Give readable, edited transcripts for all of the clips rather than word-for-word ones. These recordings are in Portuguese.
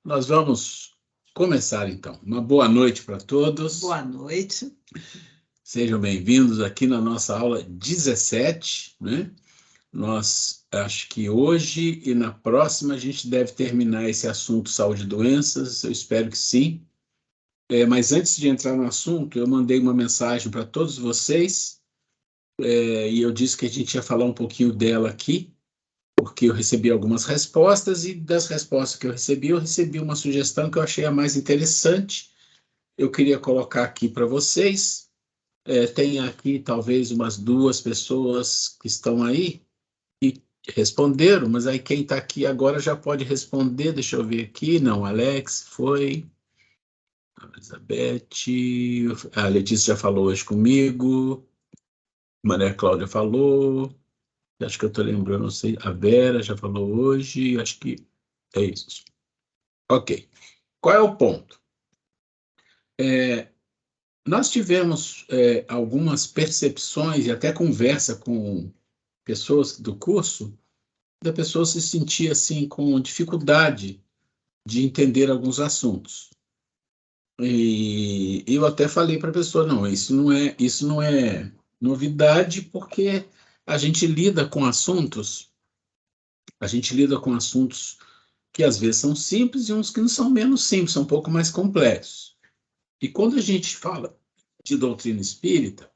Nós vamos começar, então. Uma boa noite para todos. Boa noite. Sejam bem-vindos aqui na nossa aula 17, né? Acho que hoje e na próxima a gente deve terminar esse assunto saúde e doenças, eu espero que sim. Mas antes de entrar no assunto, eu mandei uma mensagem para todos vocês, e eu disse que a gente ia falar um pouquinho dela aqui, porque eu recebi algumas respostas, e das respostas que eu recebi uma sugestão que eu achei a mais interessante. Eu queria colocar aqui para vocês. Tem aqui talvez umas 2 pessoas que estão aí e responderam, mas aí quem está aqui agora já pode responder. Deixa eu ver aqui. Não, Alex foi. A Elizabeth. A Letícia já falou hoje comigo. Maria Cláudia falou. Acho que eu estou lembrando, não sei. A Vera já falou hoje. Acho que é isso. Ok. Qual é o ponto? Nós tivemos algumas percepções e até conversa com pessoas do curso, da pessoa se sentir assim com dificuldade de entender alguns assuntos. E eu até falei para a pessoa, não, isso não é novidade, porque a gente lida com assuntos que às vezes são simples e uns que não são menos simples, são um pouco mais complexos. E quando a gente fala de doutrina espírita,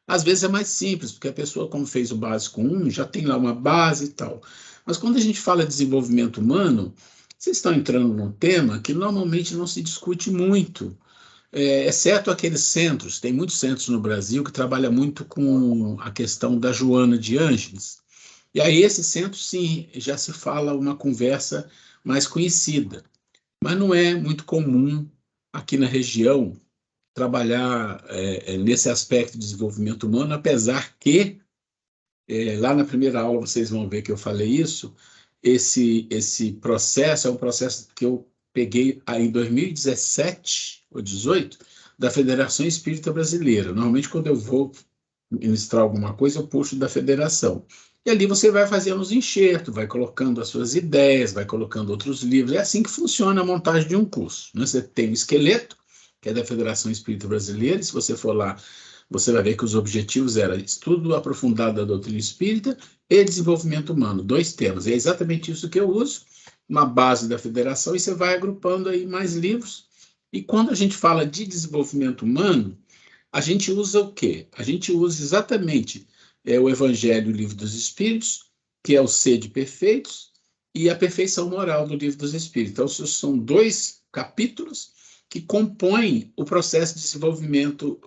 às vezes é mais simples, porque a pessoa, como fez o básico 1, já tem lá uma base e tal. Mas quando a gente fala de desenvolvimento humano, vocês estão entrando num tema que normalmente não se discute muito, exceto aqueles centros. Tem muitos centros no Brasil que trabalham muito com a questão da Joana de Ângeles. E aí, esse centro, sim, já se fala uma conversa mais conhecida. Mas não é muito comum aqui na região trabalhar nesse aspecto de desenvolvimento humano, apesar que, lá na primeira aula vocês vão ver que eu falei isso, esse processo é um processo que eu peguei aí em 2017 ou 2018, da Federação Espírita Brasileira. Normalmente, quando eu vou ministrar alguma coisa, eu puxo da federação. E ali você vai fazendo os enxertos, vai colocando as suas ideias, vai colocando outros livros. É assim que funciona a montagem de um curso, né? Você tem um esqueleto, que é da Federação Espírita Brasileira, e se você for lá, você vai ver que os objetivos eram estudo aprofundado da doutrina espírita e desenvolvimento humano, 2 temas. É exatamente isso que eu uso, uma base da federação, e você vai agrupando aí mais livros. E quando a gente fala de desenvolvimento humano, a gente usa o quê? A gente usa exatamente o Evangelho, o Livro dos Espíritos, que é o Sede Perfeitos, e a Perfeição Moral do Livro dos Espíritos. Então, são 2 capítulos que compõem o processo de desenvolvimento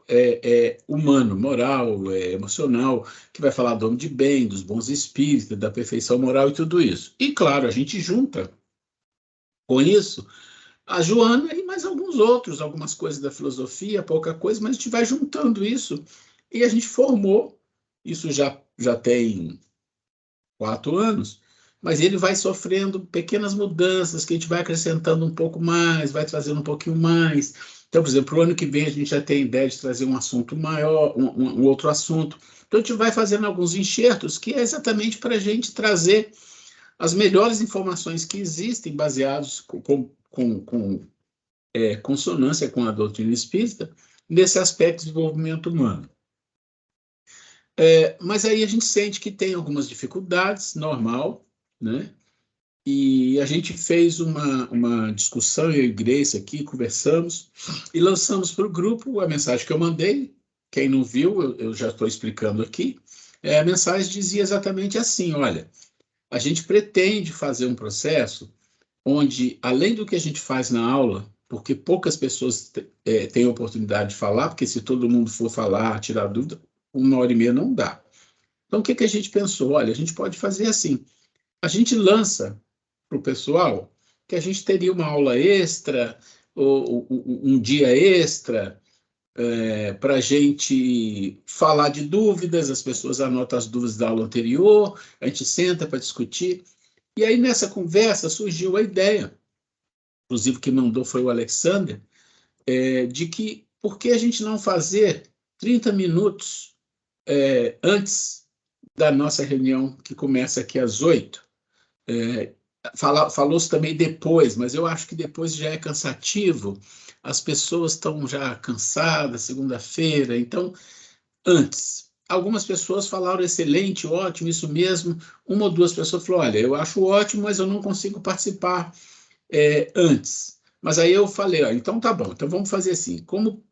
humano, moral, emocional, que vai falar do homem de bem, dos bons espíritos, da perfeição moral e tudo isso. E, claro, a gente junta com isso a Joana e mais alguns outros, algumas coisas da filosofia, pouca coisa, mas a gente vai juntando isso e a gente formou, isso já tem 4 anos, mas ele vai sofrendo pequenas mudanças que a gente vai acrescentando um pouco mais, vai trazendo um pouquinho mais. Então, por exemplo, o ano que vem a gente já tem a ideia de trazer um assunto maior, um outro assunto. Então, a gente vai fazendo alguns enxertos que é exatamente para a gente trazer as melhores informações que existem, baseados com consonância com a doutrina espírita, nesse aspecto de desenvolvimento humano. Mas aí a gente sente que tem algumas dificuldades, normal, né? E a gente fez uma discussão, eu e a Grace aqui, conversamos, e lançamos para o grupo a mensagem que eu mandei. Quem não viu, eu já estou explicando aqui. A mensagem dizia exatamente assim: olha, a gente pretende fazer um processo onde, além do que a gente faz na aula, porque poucas pessoas têm a oportunidade de falar, porque se todo mundo for falar, tirar dúvida, 1h30 não dá. Então, o que a gente pensou? Olha, a gente pode fazer assim, a gente lança para o pessoal que a gente teria uma aula extra, ou um dia extra, para a gente falar de dúvidas, as pessoas anotam as dúvidas da aula anterior, a gente senta para discutir, e aí nessa conversa surgiu a ideia, inclusive quem mandou foi o Alexander, de que por que a gente não fazer 30 minutos antes da nossa reunião, que começa aqui às 8, falou-se também depois, mas eu acho que depois já é cansativo, as pessoas estão já cansadas, segunda-feira, então, antes. Algumas pessoas falaram excelente, ótimo, isso mesmo. Uma ou duas pessoas falaram, olha, eu acho ótimo, mas eu não consigo participar antes. Mas aí eu falei, ó, então tá bom, então vamos fazer assim, como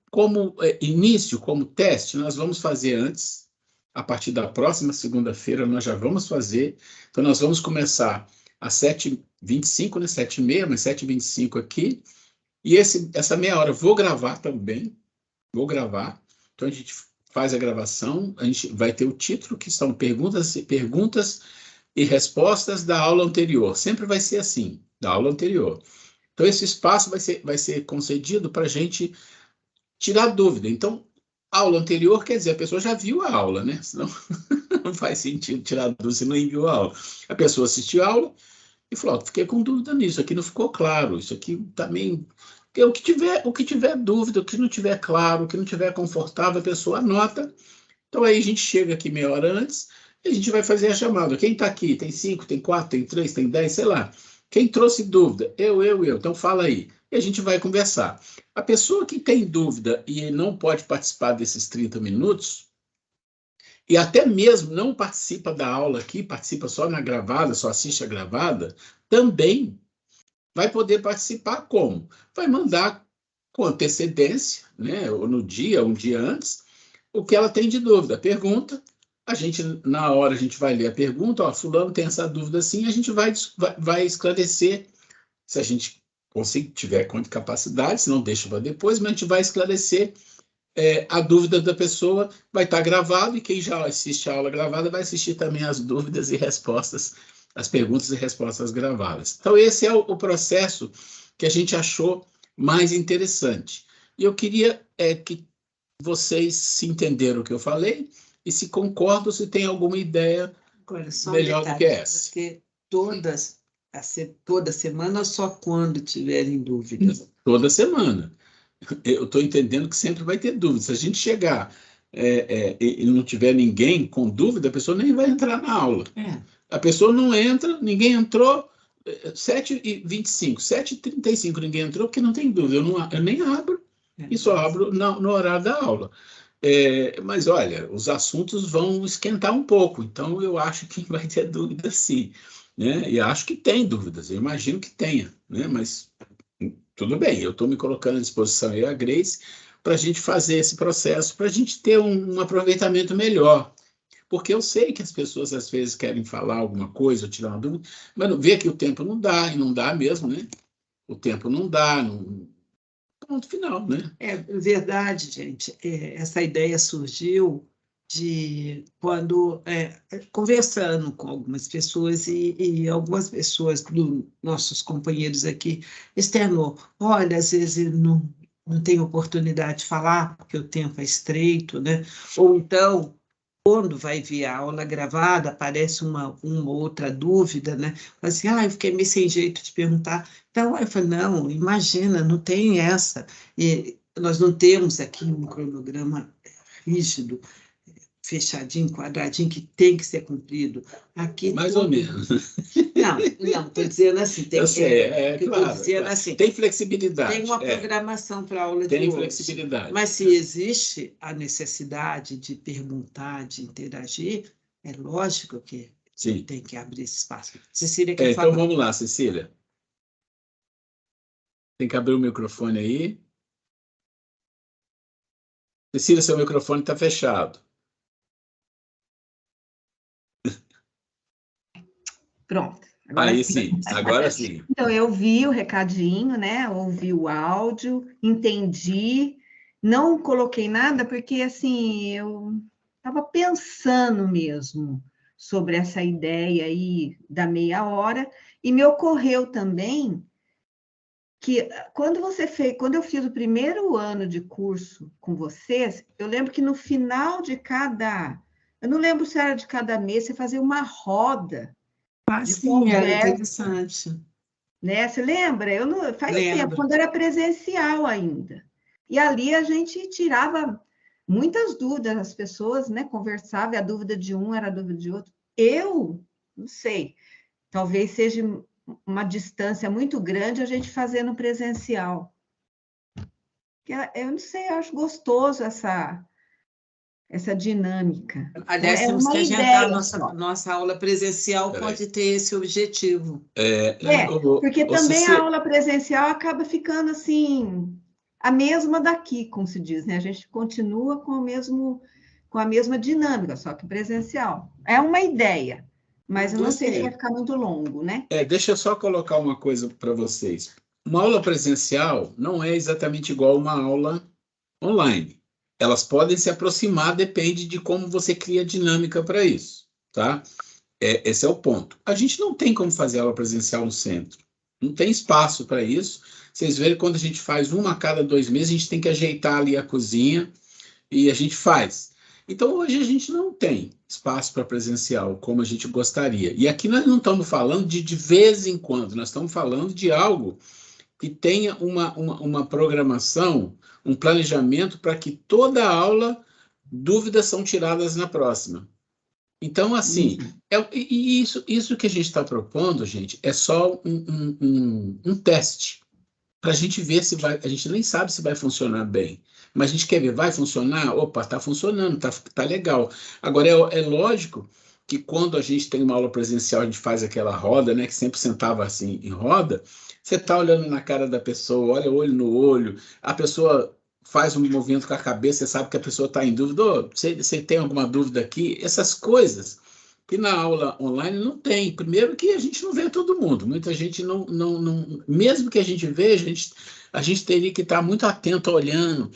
início, como teste, nós vamos fazer antes, a partir da próxima segunda-feira nós já vamos fazer, então nós vamos começar às 7h25, né, 7h30, mas 7h25 aqui, e essa meia hora eu vou gravar também, vou gravar, então a gente faz a gravação, a gente vai ter o título, que são perguntas e respostas da aula anterior, sempre vai ser assim, da aula anterior. Então, esse espaço vai ser concedido para a gente tirar dúvida. Então, aula anterior quer dizer, a pessoa já viu a aula, né? Senão não faz sentido tirar dúvida se não enviou a aula. A pessoa assistiu a aula e falou, fiquei com dúvida nisso, aqui não ficou claro, isso aqui também... O que tiver dúvida, o que não tiver claro, o que não tiver confortável, a pessoa anota. Então, aí a gente chega aqui meia hora antes e a gente vai fazer a chamada. Quem está aqui? Tem 5, tem 4, tem 3, tem 10, sei lá. Quem trouxe dúvida? Eu. Então, fala aí. E a gente vai conversar. A pessoa que tem dúvida e não pode participar desses 30 minutos, e até mesmo não participa da aula aqui, participa só na gravada, só assiste a gravada, também vai poder participar como? Vai mandar com antecedência, né, ou no dia, um dia antes, o que ela tem de dúvida. Pergunta, na hora, a gente vai ler a pergunta, ó, fulano tem essa dúvida assim, a gente vai esclarecer, se a gente tiver capacidade, se não deixa para depois, mas a gente vai esclarecer a dúvida da pessoa, vai estar gravado, e quem já assiste a aula gravada vai assistir também as dúvidas e respostas, as perguntas e respostas gravadas. Então, esse é o processo que a gente achou mais interessante. E eu queria que vocês se entenderam o que eu falei e se concordam, se tem alguma ideia Agora, só melhor do que essa. Porque toda semana ou só quando tiverem dúvidas? Toda semana. Eu estou entendendo que sempre vai ter dúvida. Se a gente chegar e não tiver ninguém com dúvida, a pessoa nem vai entrar na aula. A pessoa não entra, ninguém entrou, 7h25, 7h35 ninguém entrou, porque não tem dúvida. Eu nem abro e só abro no horário da aula. Mas, olha, os assuntos vão esquentar um pouco, então eu acho que vai ter dúvida sim. Né? E acho que tem dúvidas, eu imagino que tenha, né? Mas tudo bem, eu estou me colocando à disposição e a Grace para a gente fazer esse processo, para a gente ter um aproveitamento melhor. Porque eu sei que as pessoas às vezes querem falar alguma coisa, ou tirar uma dúvida, mas vê que o tempo não dá, e não dá mesmo, né? O tempo não dá, ponto final, né? É verdade, gente. Essa ideia surgiu de quando, conversando com algumas pessoas, e algumas pessoas, nossos companheiros aqui, externou, olha, às vezes não tem oportunidade de falar, porque o tempo é estreito, né? Ou então, quando vai ver a aula gravada, aparece uma outra dúvida, né? Assim, eu fiquei meio sem jeito de perguntar. Então, eu falei, não, imagina, não tem essa. E nós não temos aqui um cronograma rígido, fechadinho, quadradinho, que tem que ser cumprido. Aqui Mais tudo... ou menos. Não, estou dizendo assim, Eu sei, claro, claro. assim, Tem flexibilidade. tem uma programação para a aula de tem hoje. Flexibilidade. Mas se existe a necessidade de perguntar, de interagir, é lógico que Sim. tem que abrir esse espaço. Cecília quer falar. Então vamos lá, Cecília. Tem que abrir o microfone aí. Cecília, seu microfone está fechado. Pronto. Aí sim, agora sim. Então, eu vi o recadinho, né? Ouvi o áudio, entendi, não coloquei nada, porque assim, eu estava pensando mesmo sobre essa ideia aí da meia hora, e me ocorreu também que quando eu fiz o primeiro ano de curso com vocês, eu lembro que no final de eu não lembro se era de cada mês, você fazia uma roda de Sim, conversa, era interessante. Né? Você lembra? Faz Lembro. tempo, quando era presencial ainda. E ali a gente tirava muitas dúvidas, as pessoas, né, conversavam, e a dúvida de um era a dúvida de outro. Eu não sei, talvez seja uma distância muito grande a gente fazer no presencial. Eu não sei, eu acho gostoso essa dinâmica. Aliás, É temos uma que adiantar ideia a só. nossa aula presencial, Peraí. pode ter esse objetivo. Porque também a aula presencial acaba ficando assim, a mesma daqui, como se diz, né? A gente continua com a mesma dinâmica, só que presencial. É uma ideia, mas eu não sei se vai ficar muito longo, né? Deixa eu só colocar uma coisa para vocês. Uma aula presencial não é exatamente igual a uma aula online. Elas podem se aproximar, depende de como você cria dinâmica para isso, tá? Esse é o ponto. A gente não tem como fazer aula presencial no centro. Não tem espaço para isso. Vocês verem, quando a gente faz uma a cada 2 meses, a gente tem que ajeitar ali a cozinha e a gente faz. Então, hoje a gente não tem espaço para presencial como a gente gostaria. E aqui nós não estamos falando de vez em quando, nós estamos falando de algo que tenha uma programação, um planejamento para que toda aula, dúvidas são tiradas na próxima. Então, assim, isso que a gente está propondo, gente, é só um teste para a gente ver se vai. A gente nem sabe se vai funcionar bem, mas a gente quer ver, vai funcionar? Opa, está funcionando, tá legal. Agora, é lógico que quando a gente tem uma aula presencial, a gente faz aquela roda, né, que sempre sentava assim em roda, você está olhando na cara da pessoa, olha olho no olho, a pessoa faz um movimento com a cabeça, você sabe que a pessoa está em dúvida, você tem alguma dúvida aqui? Essas coisas que na aula online não tem. Primeiro que a gente não vê todo mundo, muita gente não mesmo que a gente veja, a gente teria que estar muito atento olhando,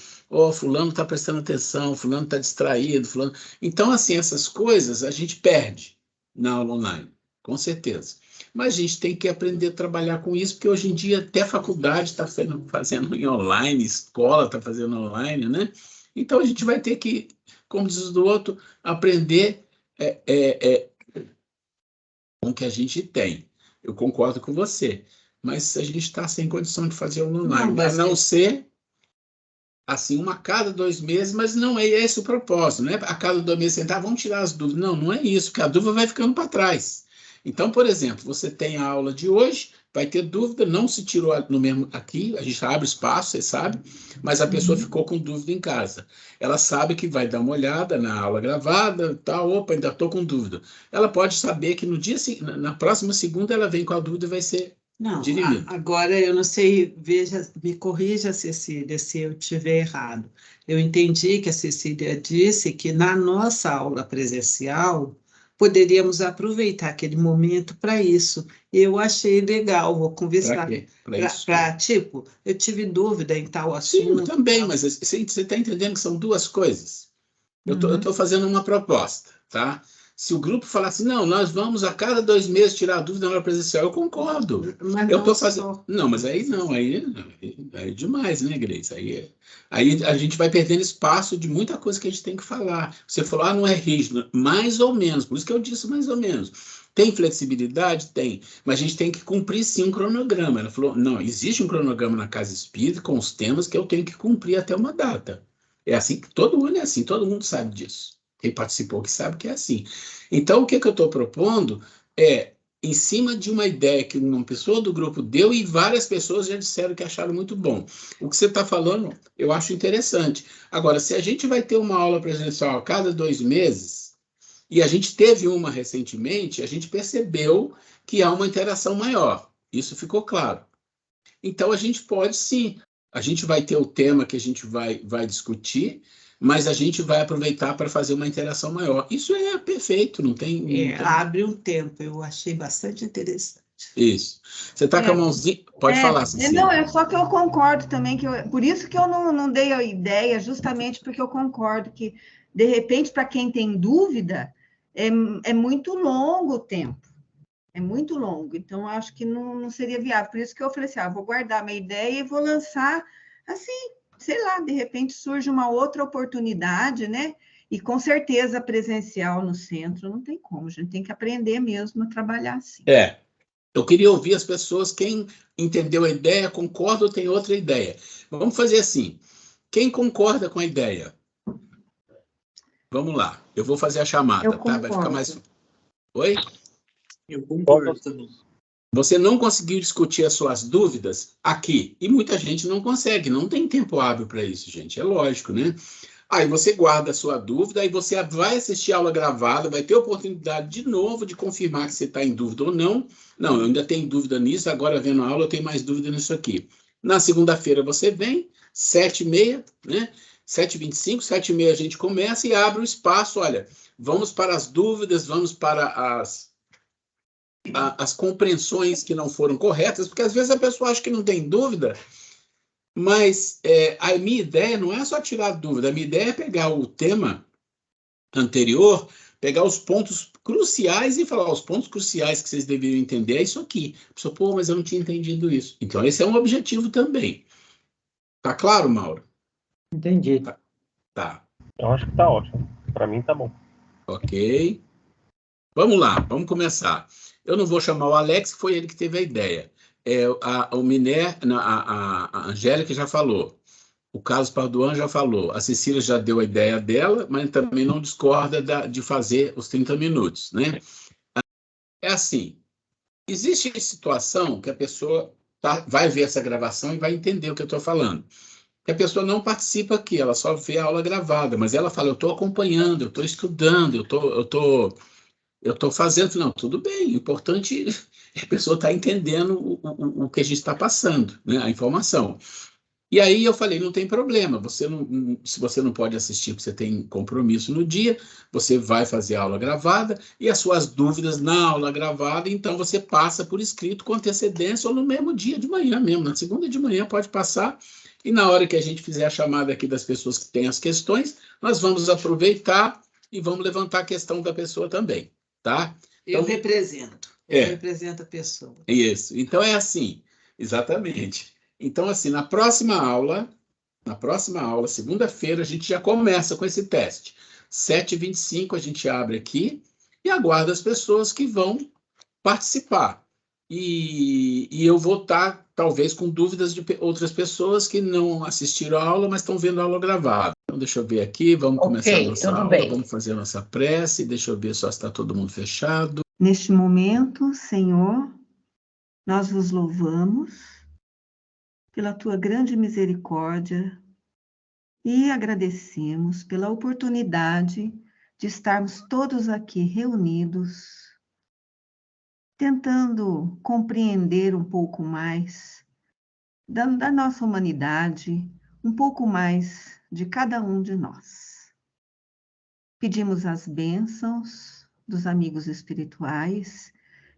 fulano está prestando atenção, fulano está distraído, fulano. Então, assim, essas coisas a gente perde na aula online, com certeza. Mas a gente tem que aprender a trabalhar com isso, porque hoje em dia até a faculdade está fazendo em online, escola está fazendo online, né? Então a gente vai ter que, como diz o outro, aprender com o que a gente tem. Eu concordo com você, mas a gente está sem condição de fazer online, a não ser assim, uma a cada 2 meses, mas não é esse o propósito, não é a cada 2 meses sentar, vamos tirar as dúvidas. Não é isso, porque a dúvida vai ficando para trás. Então, por exemplo, você tem a aula de hoje, vai ter dúvida, não se tirou no mesmo aqui, a gente abre espaço, você sabe, mas a pessoa ficou com dúvida em casa. Ela sabe que vai dar uma olhada na aula gravada, tal, opa, ainda estou com dúvida. Ela pode saber que no dia, na próxima segunda, ela vem com a dúvida e vai ser dirimida. Agora eu não sei, me corrija, Cecília, se eu estiver errado. Eu entendi que a Cecília disse que na nossa aula presencial poderíamos aproveitar aquele momento para isso. Eu achei legal, vou conversar. Tipo, eu tive dúvida em tal assunto. Sim, também, mas você está entendendo que são duas coisas? Eu estou fazendo uma proposta, tá? Se o grupo falar assim, não, nós vamos a cada 2 meses tirar a dúvida na hora presencial, eu concordo. Mas eu estou fazendo. Não, mas aí não, aí é demais, né, Grace? Aí a gente vai perdendo espaço de muita coisa que a gente tem que falar. Você falou, não é rígido, mais ou menos, por isso que eu disse mais ou menos. Tem flexibilidade? Tem, mas a gente tem que cumprir sim um cronograma. Ela falou, não, existe um cronograma na Casa Espírita com os temas que eu tenho que cumprir até uma data. É assim que todo mundo é assim, todo mundo sabe disso. Quem participou que sabe que é assim. Então, o que eu estou propondo é, em cima de uma ideia que uma pessoa do grupo deu e várias pessoas já disseram que acharam muito bom. O que você está falando, eu acho interessante. Agora, se a gente vai ter uma aula presencial a cada 2 meses, e a gente teve uma recentemente, a gente percebeu que há uma interação maior. Isso ficou claro. Então, a gente pode sim. A gente vai ter o tema que a gente vai discutir, mas a gente vai aproveitar para fazer uma interação maior. Isso é perfeito, não tem... Abre um tempo, eu achei bastante interessante. Isso. Você está com a mãozinha... Pode falar, Cecília. Não, é só que eu concordo também, por isso que eu não dei a ideia, justamente porque eu concordo que, de repente, para quem tem dúvida, é muito longo o tempo. É muito longo, então eu acho que não seria viável. Por isso que eu falei assim, vou guardar minha ideia e vou lançar assim, sei lá, de repente surge uma outra oportunidade, né? E com certeza presencial no centro não tem como, a gente tem que aprender mesmo a trabalhar assim. Eu queria ouvir as pessoas, quem entendeu a ideia, concorda ou tem outra ideia. Vamos fazer assim, quem concorda com a ideia? Vamos lá, eu vou fazer a chamada, tá? Vai ficar mais... Oi? Eu concordo também. você não conseguiu discutir as suas dúvidas aqui. E muita gente não consegue, não tem tempo hábil para isso, gente. É lógico, né? Aí você guarda a sua dúvida, aí você vai assistir a aula gravada, vai ter oportunidade de novo de confirmar que você está em dúvida ou não. Não, eu ainda tenho dúvida nisso, agora vendo a aula eu tenho mais dúvida nisso aqui. Na segunda-feira você vem, 7h30, né? 7h25, 7h30 a gente começa e abre o espaço, olha, vamos para as dúvidas, vamos para as compreensões que não foram corretas, porque às vezes a pessoa acha que não tem dúvida, mas a minha ideia não é só tirar dúvida, a minha ideia é pegar o tema anterior, pegar os pontos cruciais e falar, os pontos cruciais que vocês deveriam entender é isso aqui. A pessoa, pô, mas eu não tinha entendido isso. Então, esse é um objetivo também. Tá claro, Mauro? Entendi. Tá. Eu acho que tá ótimo. Para mim tá bom. Ok. Vamos lá, vamos começar. Eu não vou chamar o Alex, que foi ele que teve a ideia. O Miné, a Angélica já falou. O Carlos Paduan já falou. A Cecília já deu a ideia dela, mas também não discorda de fazer os 30 minutos, né? É assim, existe situação que a pessoa vai ver essa gravação e vai entender o que eu estou falando. Que a pessoa não participa aqui, ela só vê a aula gravada, mas ela fala, eu estou acompanhando, eu estou estudando, eu estou fazendo. Não, tudo bem, o importante é a pessoa estar entendendo o que a gente está passando, né, a informação. E aí eu falei, não tem problema, se você não pode assistir porque você tem compromisso no dia, você vai fazer a aula gravada e as suas dúvidas na aula gravada, então você passa por escrito com antecedência ou no mesmo dia de manhã mesmo, na segunda de manhã pode passar, e na hora que a gente fizer a chamada aqui das pessoas que têm as questões, nós vamos aproveitar e vamos levantar a questão da pessoa também, tá? Eu Então, represento. Eu represento a pessoa. Isso. Então, é assim. Exatamente. Então, assim, na próxima aula, segunda-feira, a gente já começa com esse teste. 7h25 a gente abre aqui e aguarda as pessoas que vão participar. E eu vou estar, talvez, com dúvidas de outras pessoas que não assistiram a aula, mas estão vendo a aula gravada. Então, deixa eu ver aqui, vamos começar a nossa aula, bem. Vamos fazer a nossa prece, deixa eu ver só se está todo mundo fechado. Neste momento, Senhor, nós vos louvamos pela tua grande misericórdia e agradecemos pela oportunidade de estarmos todos aqui reunidos, tentando compreender um pouco mais da nossa humanidade, um pouco mais de cada um de nós. Pedimos as bênçãos dos amigos espirituais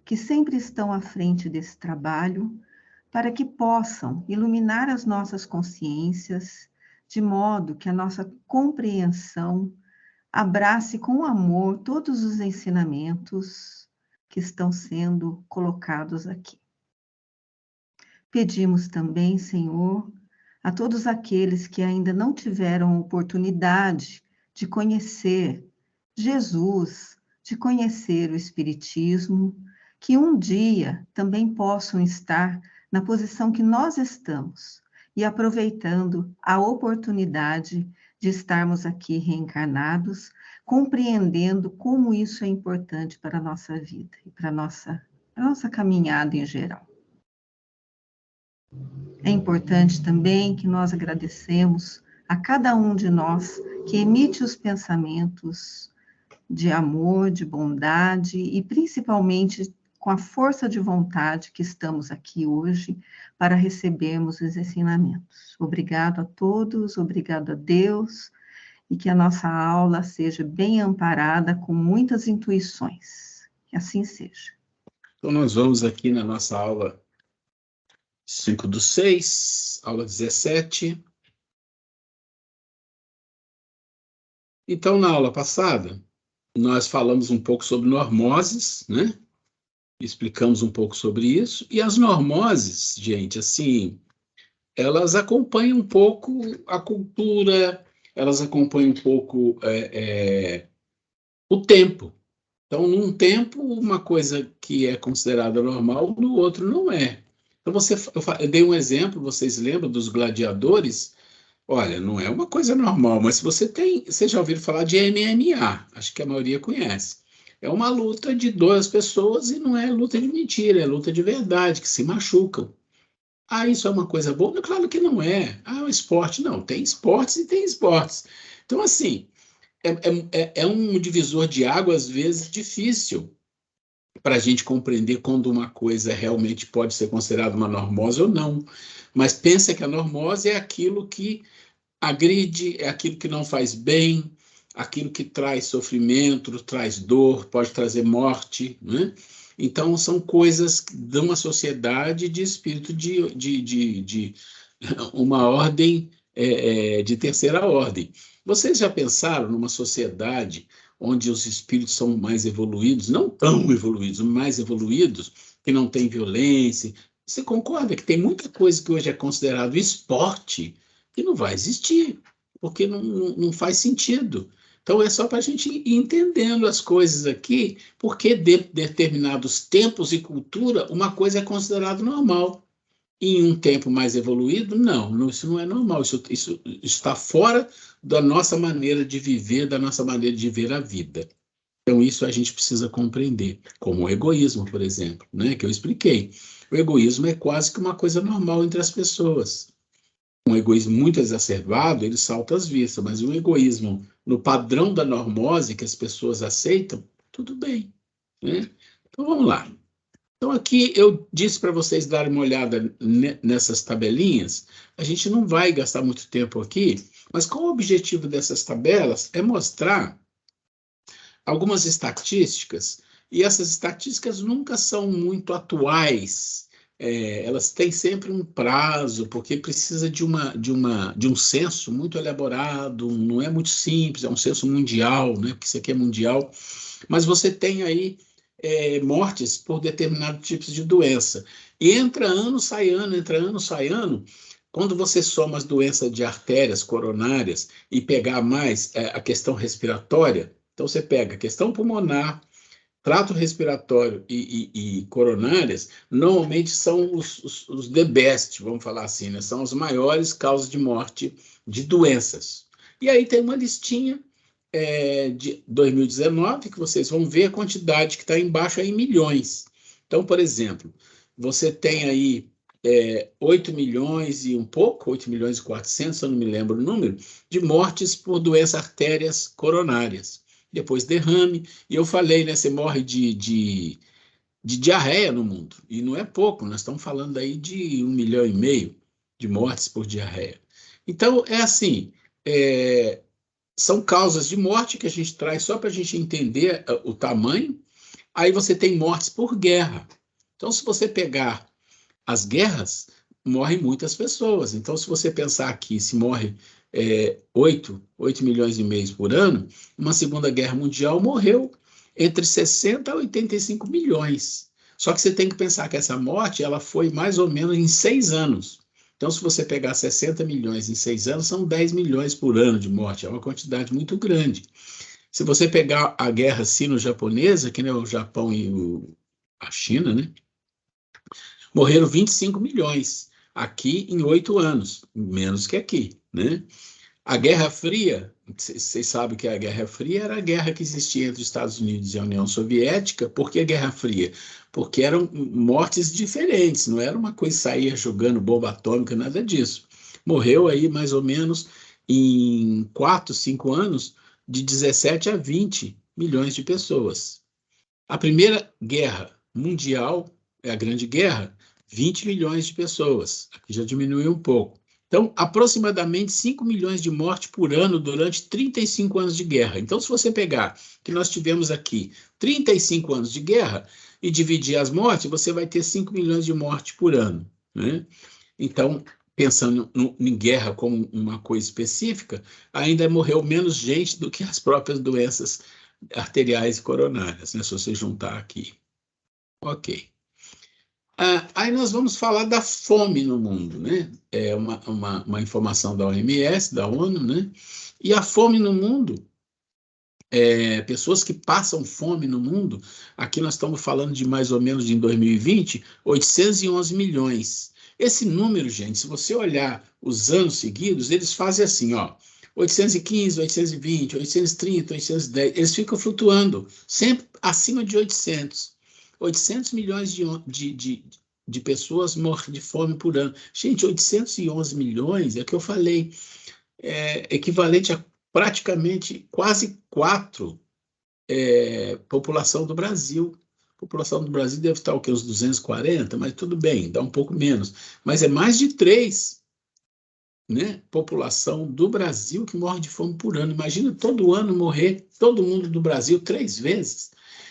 que sempre estão à frente desse trabalho, para que possam iluminar as nossas consciências, de modo que a nossa compreensão abrace com amor todos os ensinamentos que estão sendo colocados aqui. Pedimos também, Senhor, a todos aqueles que ainda não tiveram oportunidade de conhecer Jesus, de conhecer o Espiritismo, que um dia também possam estar na posição que nós estamos e aproveitando a oportunidade de estarmos aqui reencarnados, compreendendo como isso é importante para a nossa vida e para a nossa caminhada em geral. É importante também que nós agradecemos a cada um de nós que emite os pensamentos de amor, de bondade e principalmente com a força de vontade que estamos aqui hoje para recebermos os ensinamentos. Obrigado a todos, obrigado a Deus, e que a nossa aula seja bem amparada com muitas intuições. Que assim seja. Então, nós vamos aqui na nossa aula 5/6, aula 17. Então, na aula passada, nós falamos um pouco sobre normoses, né? Explicamos um pouco sobre isso. E as normoses, gente, assim, elas acompanham um pouco a cultura, elas acompanham um pouco o tempo. Então, num tempo, uma coisa que é considerada normal, no outro não é. Então, eu dei um exemplo, vocês lembram dos gladiadores? Olha, não é uma coisa normal, mas você já ouviu falar de MMA, acho que a maioria conhece. É uma luta de duas pessoas e não é luta de mentira, é luta de verdade, que se machucam. Ah, isso é uma coisa boa? Claro que não é. Ah, o esporte, não. Tem esportes e tem esportes. Então, assim, é um divisor de água, às vezes, difícil para a gente compreender quando uma coisa realmente pode ser considerada uma normose ou não. Mas pensa que a normose é aquilo que agride, é aquilo que não faz bem, aquilo que traz sofrimento, traz dor, pode trazer morte, né? Então, são coisas de uma sociedade de espírito de uma ordem de terceira ordem. Vocês já pensaram numa sociedade onde os espíritos são mais evoluídos, não tão evoluídos, mais evoluídos, que não tem violência? Você concorda que tem muita coisa que hoje é considerado esporte que não vai existir, porque não faz sentido. Então, é só para a gente ir entendendo as coisas aqui, porque de determinados tempos e cultura, uma coisa é considerada normal. Em um tempo mais evoluído, não, isso não é normal, isso está fora da nossa maneira de viver, da nossa maneira de ver a vida. Então, isso a gente precisa compreender, como o egoísmo, por exemplo, né, que eu expliquei. O egoísmo é quase que uma coisa normal entre as pessoas. Um egoísmo muito exacerbado, ele salta às vistas, mas um egoísmo no padrão da normose que as pessoas aceitam, tudo bem, né? Então, vamos lá. Então, aqui eu disse para vocês darem uma olhada nessas tabelinhas. A gente não vai gastar muito tempo aqui, mas qual o objetivo dessas tabelas? É mostrar algumas estatísticas, e essas estatísticas nunca são muito atuais. Elas têm sempre um prazo, porque precisa de um censo muito elaborado, não é muito simples, é um censo mundial, né? Porque isso aqui é mundial, mas você tem aí mortes por determinados tipos de doença. E entra ano, sai ano, entra ano, sai ano. Quando você soma as doenças de artérias coronárias e pegar mais a questão respiratória, então você pega a questão pulmonar, trato respiratório e coronárias, normalmente são os the best, vamos falar assim, né? São as maiores causas de morte de doenças. E aí tem uma listinha de 2019, que vocês vão ver a quantidade que está embaixo aí em milhões. Então, por exemplo, você tem aí 8 milhões e um pouco, 8 milhões e 400, eu não me lembro o número, de mortes por doenças artérias coronárias. Depois derrame, e eu falei, né, você morre de diarreia no mundo, e não é pouco, nós estamos falando aí de 1,5 milhão de mortes por diarreia. Então, é assim, são causas de morte que a gente traz só para a gente entender o tamanho. Aí você tem mortes por guerra. Então, se você pegar as guerras, morrem muitas pessoas. Então, se você pensar aqui, se morre 8 milhões e meio por ano, uma Segunda Guerra Mundial morreu entre 60 a 85 milhões. Só que você tem que pensar que essa morte ela foi mais ou menos em 6 anos. Então, se você pegar 60 milhões em 6 anos, são 10 milhões por ano de morte. É uma quantidade muito grande. Se você pegar a guerra sino-japonesa, que é o Japão e a China, né? Morreram 25 milhões. Aqui em 8 anos, menos que aqui, né? A Guerra Fria, vocês sabem que a Guerra Fria era a guerra que existia entre os Estados Unidos e a União Soviética. Por que a Guerra Fria? Porque eram mortes diferentes, não era uma coisa que saía jogando bomba atômica, nada disso. Morreu aí mais ou menos em 4, 5 anos, de 17 a 20 milhões de pessoas. A Primeira Guerra Mundial, a Grande Guerra, 20 milhões de pessoas. Aqui já diminuiu um pouco. Então, aproximadamente 5 milhões de mortes por ano durante 35 anos de guerra. Então, se você pegar que nós tivemos aqui 35 anos de guerra e dividir as mortes, você vai ter 5 milhões de mortes por ano, né? Então, pensando em guerra como uma coisa específica, ainda morreu menos gente do que as próprias doenças arteriais e coronárias, né? Se você juntar aqui. Ok. Aí nós vamos falar da fome no mundo, né? É uma informação da OMS, da ONU, né? E a fome no mundo, pessoas que passam fome no mundo, aqui nós estamos falando de mais ou menos, em 2020, 811 milhões. Esse número, gente, se você olhar os anos seguidos, eles fazem assim, ó, 815, 820, 830, 810, eles ficam flutuando, sempre acima de 800. 800 milhões de pessoas morrem de fome por ano. Gente, 811 milhões, é o que eu falei, é equivalente a praticamente quase 4 população do Brasil. A população do Brasil deve estar o quê? Uns 240, mas tudo bem, dá um pouco menos. Mas é mais de 3, né, população do Brasil que morre de fome por ano. Imagina todo ano morrer todo mundo do Brasil 3 vezes.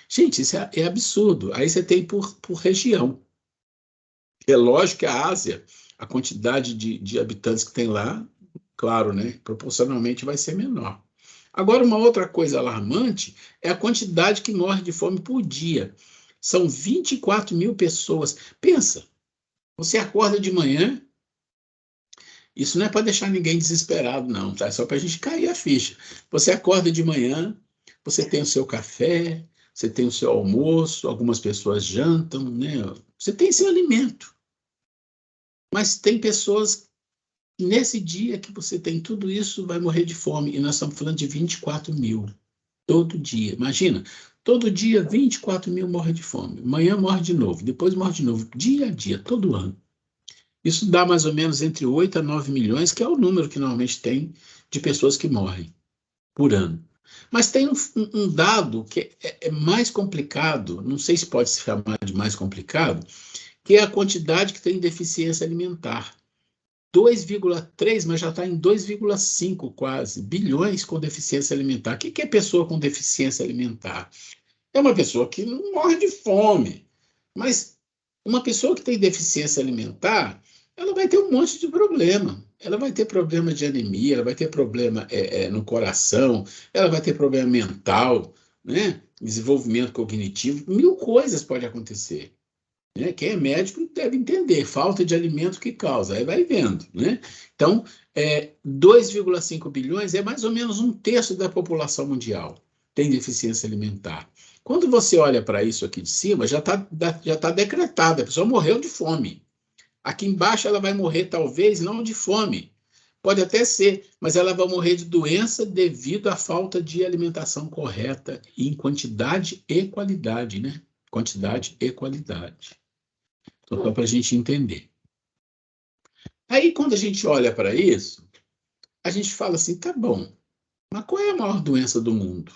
Gente, isso é absurdo. Aí você tem por região. É lógico que a Ásia, a quantidade de habitantes que tem lá, claro, né, proporcionalmente vai ser menor. Agora, uma outra coisa alarmante é a quantidade que morre de fome por dia. São 24 mil pessoas. Pensa, você acorda de manhã, isso não é para deixar ninguém desesperado, não, tá? É só para a gente cair a ficha. Você acorda de manhã, você tem o seu café, você tem o seu almoço, algumas pessoas jantam, né? Você tem seu alimento. Mas tem pessoas que nesse dia que você tem tudo isso, vai morrer de fome. E nós estamos falando de 24 mil. Todo dia. Imagina, todo dia 24 mil morrem de fome. Amanhã morre de novo, depois morre de novo. Dia a dia, todo ano. Isso dá mais ou menos entre 8 a 9 milhões, que é o número que normalmente tem de pessoas que morrem por ano. Mas tem um dado que é mais complicado, não sei se pode se chamar de mais complicado, que é a quantidade que tem deficiência alimentar. 2,3, mas já está em 2,5 quase, bilhões com deficiência alimentar. O que é pessoa com deficiência alimentar? É uma pessoa que não morre de fome, mas uma pessoa que tem deficiência alimentar, ela vai ter um monte de problema. Ela vai ter problema de anemia, ela vai ter problema no coração, ela vai ter problema mental, né? Desenvolvimento cognitivo, 1000 coisas podem acontecer. Né? Quem é médico deve entender, falta de alimento que causa, aí vai vendo. Né? Então, 2,5 bilhões é mais ou menos 1/3 da população mundial tem deficiência alimentar. Quando você olha para isso aqui de cima, já tá decretado, a pessoa morreu de fome. Aqui embaixo ela vai morrer, talvez, não de fome, pode até ser, mas ela vai morrer de doença devido à falta de alimentação correta em quantidade e qualidade, né? Quantidade e qualidade. Então, só para a gente entender. Aí, quando a gente olha para isso, a gente fala assim, tá bom, mas qual é a maior doença do mundo?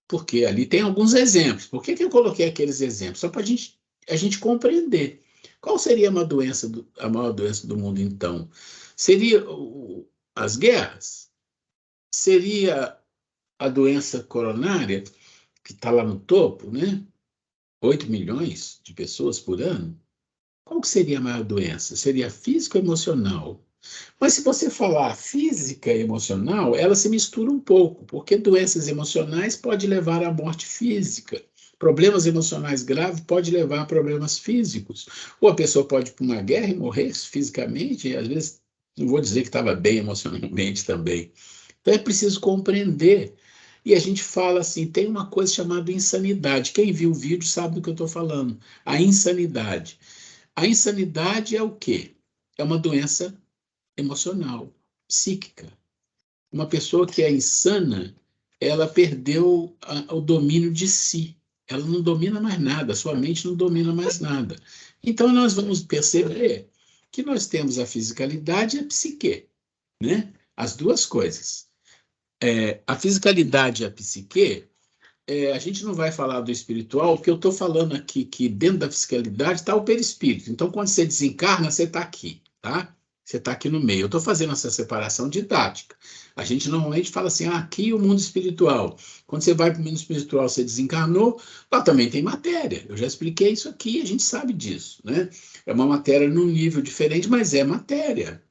Porque ali tem alguns exemplos. Por que eu coloquei aqueles exemplos? Só para a gente compreender. Qual seria a maior doença do mundo, então? Seria as guerras? Seria a doença coronária, que está lá no topo, né? 8 milhões de pessoas por ano? Qual que seria a maior doença? Seria física ou emocional? Mas se você falar física e emocional, ela se mistura um pouco, porque doenças emocionais podem levar à morte física. Problemas emocionais graves podem levar a problemas físicos. Ou a pessoa pode ir para uma guerra e morrer fisicamente, e às vezes, não vou dizer que estava bem emocionalmente também. Então é preciso compreender. E a gente fala assim, tem uma coisa chamada insanidade. Quem viu o vídeo sabe do que eu estou falando. A insanidade. A insanidade é o quê? É uma doença emocional, psíquica. Uma pessoa que é insana, ela perdeu o domínio de si. Ela não domina mais nada, a sua mente não domina mais nada. Então, nós vamos perceber que nós temos a fisicalidade e a psique, né? As duas coisas. A fisicalidade e a psique, a gente não vai falar do espiritual, porque eu estou falando aqui que dentro da fisicalidade está o perispírito. Então, quando você desencarna, você está aqui, tá? Você está aqui no meio. Eu estou fazendo essa separação didática. A gente normalmente fala assim, aqui o mundo espiritual. Quando você vai para o mundo espiritual, você desencarnou, lá também tem matéria. Eu já expliquei isso aqui, a gente sabe disso, né? É uma matéria num nível diferente, mas é matéria.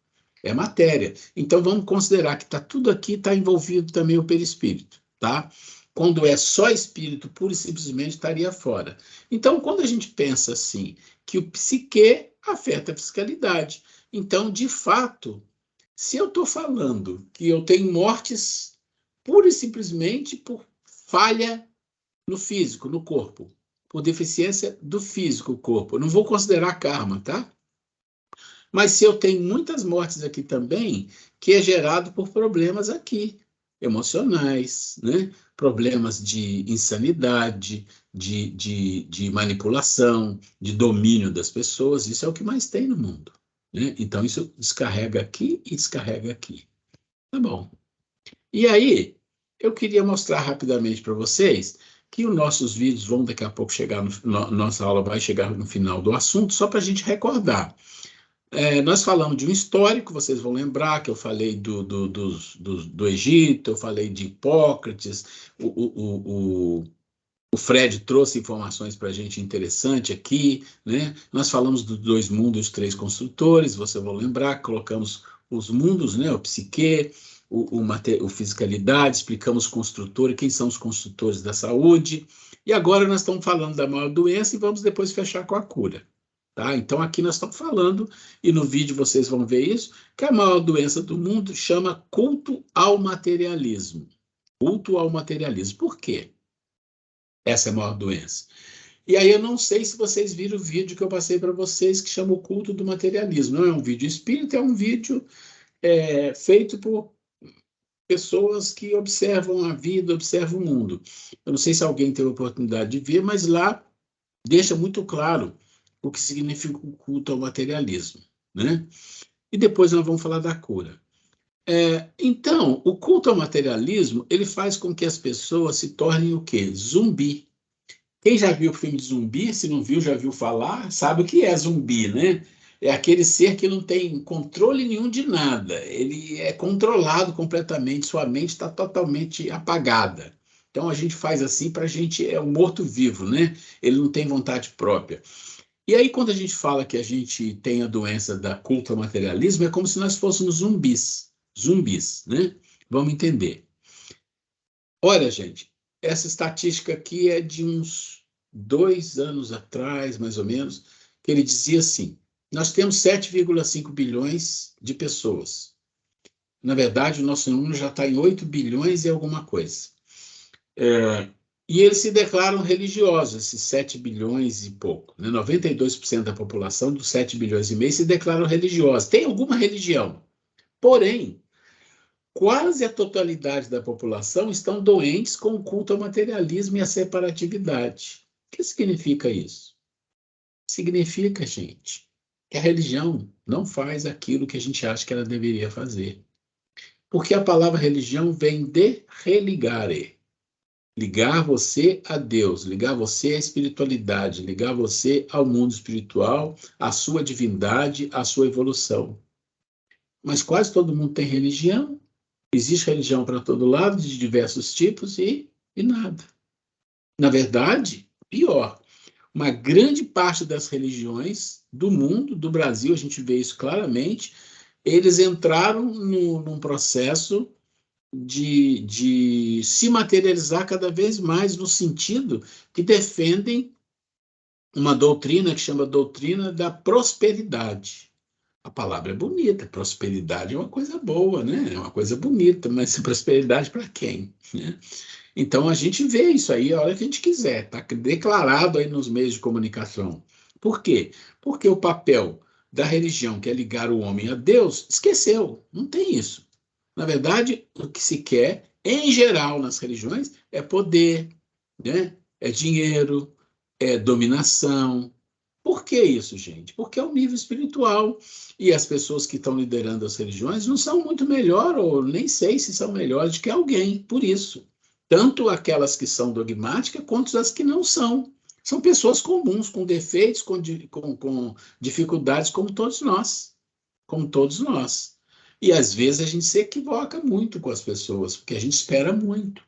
É matéria. Então, vamos considerar que tudo aqui está envolvido também o perispírito, tá? Quando é só espírito, pura e simplesmente estaria fora. Então, quando a gente pensa assim, que o psique afeta a fisicalidade. Então, de fato, se eu estou falando que eu tenho mortes pura e simplesmente por falha no físico, no corpo, por deficiência do físico, corpo, eu não vou considerar karma, tá? Mas se eu tenho muitas mortes aqui também, que é gerado por problemas aqui, emocionais, né? Problemas de insanidade, de manipulação, de domínio das pessoas, isso é o que mais tem no mundo, né? Então, isso descarrega aqui e descarrega aqui. Tá bom. E aí, eu queria mostrar rapidamente para vocês que os nossos vídeos vão daqui a pouco chegar, nossa aula vai chegar no final do assunto, só para a gente recordar. Nós falamos de um histórico, vocês vão lembrar que eu falei do Egito, eu falei de Hipócrates, o Fred trouxe informações para a gente interessante aqui, né? Nós falamos dos 2 mundos e os 3 construtores, vocês vão lembrar, colocamos os mundos, né? O psique, o fisicalidade, explicamos construtor e quem são os construtores da saúde, e agora nós estamos falando da maior doença e vamos depois fechar com a cura. Tá? Então, aqui nós estamos falando, e no vídeo vocês vão ver isso, que a maior doença do mundo chama culto ao materialismo. Culto ao materialismo. Por quê? Essa é a maior doença. E aí eu não sei se vocês viram o vídeo que eu passei para vocês, que chama o culto do materialismo. Não é um vídeo espírita, é um vídeo feito por pessoas que observam a vida, observam o mundo. Eu não sei se alguém teve a oportunidade de ver, mas lá deixa muito claro o que significa o culto ao materialismo, né? E depois nós vamos falar da cura. Então, o culto ao materialismo, ele faz com que as pessoas se tornem o quê? Zumbi. Quem já viu o filme de zumbi, se não viu, já viu falar, sabe o que é zumbi, né? É aquele ser que não tem controle nenhum de nada. Ele é controlado completamente, sua mente está totalmente apagada. Então, a gente faz assim para a gente, é um morto-vivo, né? Ele não tem vontade própria. E aí, quando a gente fala que a gente tem a doença da culto ao materialismo, é como se nós fôssemos zumbis. Zumbis, né? Vamos entender. Olha, gente, essa estatística aqui é de uns 2 anos atrás, mais ou menos, que ele dizia assim, nós temos 7,5 bilhões de pessoas. Na verdade, o nosso número já está em 8 bilhões e alguma coisa. E eles se declaram religiosos, esses 7 bilhões e pouco. Né? 92% da população, dos 7 bilhões e meio, se declaram religiosos. Tem alguma religião. Porém, quase a totalidade da população estão doentes com o culto ao materialismo e à separatividade. O que significa isso? Significa, gente, que a religião não faz aquilo que a gente acha que ela deveria fazer. Porque a palavra religião vem de religare. Ligar você a Deus, ligar você à espiritualidade, ligar você ao mundo espiritual, à sua divindade, à sua evolução. Mas quase todo mundo tem religião, existe religião para todo lado, de diversos tipos, e nada. Na verdade, pior, uma grande parte das religiões do mundo, do Brasil, a gente vê isso claramente, eles entraram num processo de se materializar cada vez mais no sentido que defendem uma doutrina que chama doutrina da prosperidade. A palavra é bonita, prosperidade é uma coisa boa, né? É uma coisa bonita, mas prosperidade para quem? Né? Então a gente vê isso aí a hora que a gente quiser, está declarado aí nos meios de comunicação. Por quê? Porque o papel da religião, que é ligar o homem a Deus, esqueceu, não tem isso. Na verdade, o que se quer, em geral, nas religiões, é poder, né? É dinheiro, é dominação. Por que isso, gente? Porque é o nível espiritual. E as pessoas que estão liderando as religiões não são muito melhor, ou nem sei se são melhores que alguém, por isso. Tanto aquelas que são dogmáticas, quanto as que não são. São pessoas comuns, com defeitos, com dificuldades, como todos nós. Como todos nós. E às vezes a gente se equivoca muito com as pessoas, porque a gente espera muito.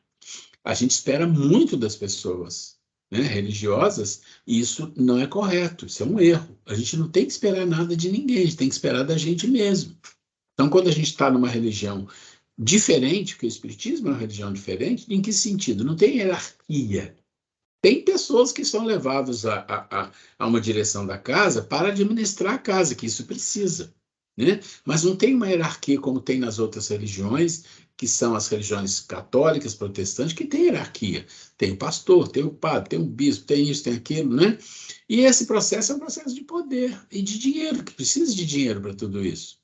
A gente espera muito das pessoas, né, religiosas, e isso não é correto, isso é um erro. A gente não tem que esperar nada de ninguém, a gente tem que esperar da gente mesmo. Então, quando a gente está numa religião diferente, porque o Espiritismo é uma religião diferente, em que sentido? Não tem hierarquia. Tem pessoas que são levadas a uma direção da casa para administrar a casa, que isso precisa. Né? Mas não tem uma hierarquia como tem nas outras religiões, que são as religiões católicas, protestantes, que tem hierarquia. Tem o pastor, tem o padre, tem o bispo, tem isso, tem aquilo, né? E esse processo é um processo de poder e de dinheiro, que precisa de dinheiro para tudo isso.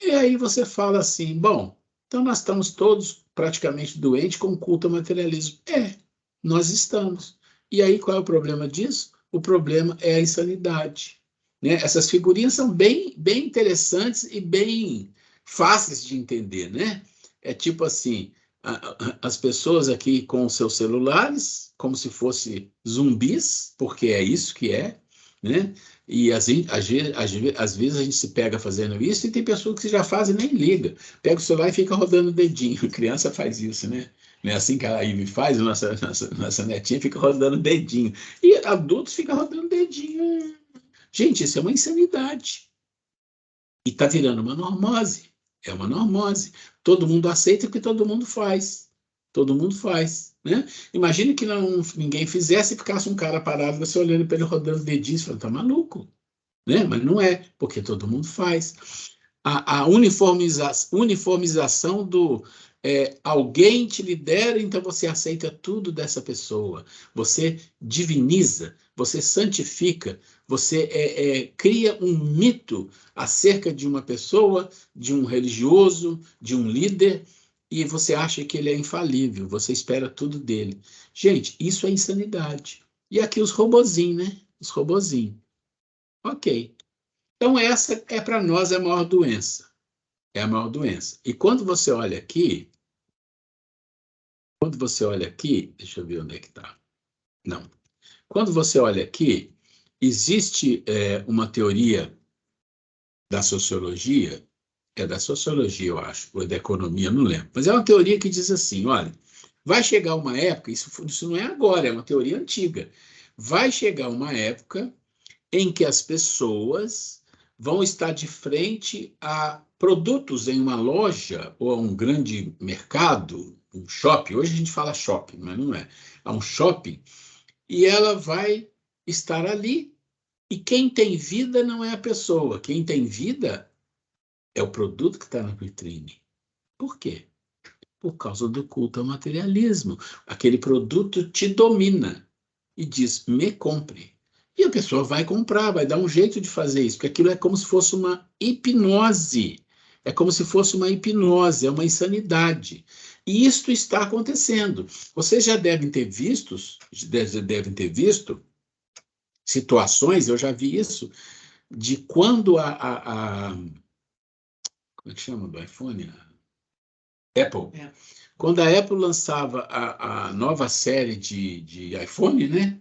E aí você fala assim, bom, então nós estamos todos praticamente doentes com o culto ao materialismo. Nós estamos. E aí qual é o problema disso? O problema é a insanidade. Né? Essas figurinhas são bem interessantes e bem fáceis de entender, né? É tipo assim, as pessoas aqui com os seus celulares, como se fossem zumbis, porque é isso que é, né? E às vezes a gente se pega fazendo isso e tem pessoas que já fazem e nem liga. Pega o celular e fica rodando o dedinho. A criança faz isso, né? Não é assim que a Ivy faz, nossa netinha fica rodando o dedinho. E adultos ficam rodando o dedinho. Gente, isso é uma insanidade. E está virando uma normose. É uma normose. Todo mundo aceita o que todo mundo faz. Todo mundo faz. Né? Imagine que ninguém fizesse e ficasse um cara parado, você olhando para ele rodando os dedinhos e falando, tá maluco. Né? Mas não é, porque todo mundo faz. A uniformização do alguém te lidera, então você aceita tudo dessa pessoa. Você diviniza, você santifica, você cria um mito acerca de uma pessoa, de um religioso, de um líder, e você acha que ele é infalível, você espera tudo dele. Gente, isso é insanidade. E aqui os robozinhos, né? Os robozinhos. Ok. Então, essa é para nós a maior doença. É a maior doença. E quando você olha aqui, deixa eu ver onde é que está. Não. Quando você olha aqui, existe uma teoria da sociologia, da sociologia, eu acho, ou da economia, não lembro, mas é uma teoria que diz assim, olha, vai chegar uma época, isso não é agora, é uma teoria antiga, vai chegar uma época em que as pessoas vão estar de frente a produtos em uma loja ou a um grande mercado, um shopping. Hoje a gente fala shopping, mas não é. A um shopping, e ela vai estar ali. E quem tem vida não é a pessoa. Quem tem vida é o produto que está na vitrine. Por quê? Por causa do culto ao materialismo. Aquele produto te domina e diz, me compre. E a pessoa vai comprar, vai dar um jeito de fazer isso, porque aquilo é como se fosse uma hipnose. É como se fosse uma hipnose, é uma insanidade. E isto está acontecendo. Vocês já devem ter visto situações, eu já vi isso, de quando como é que chama do iPhone? Apple. Quando a Apple lançava a nova série de iPhone, né?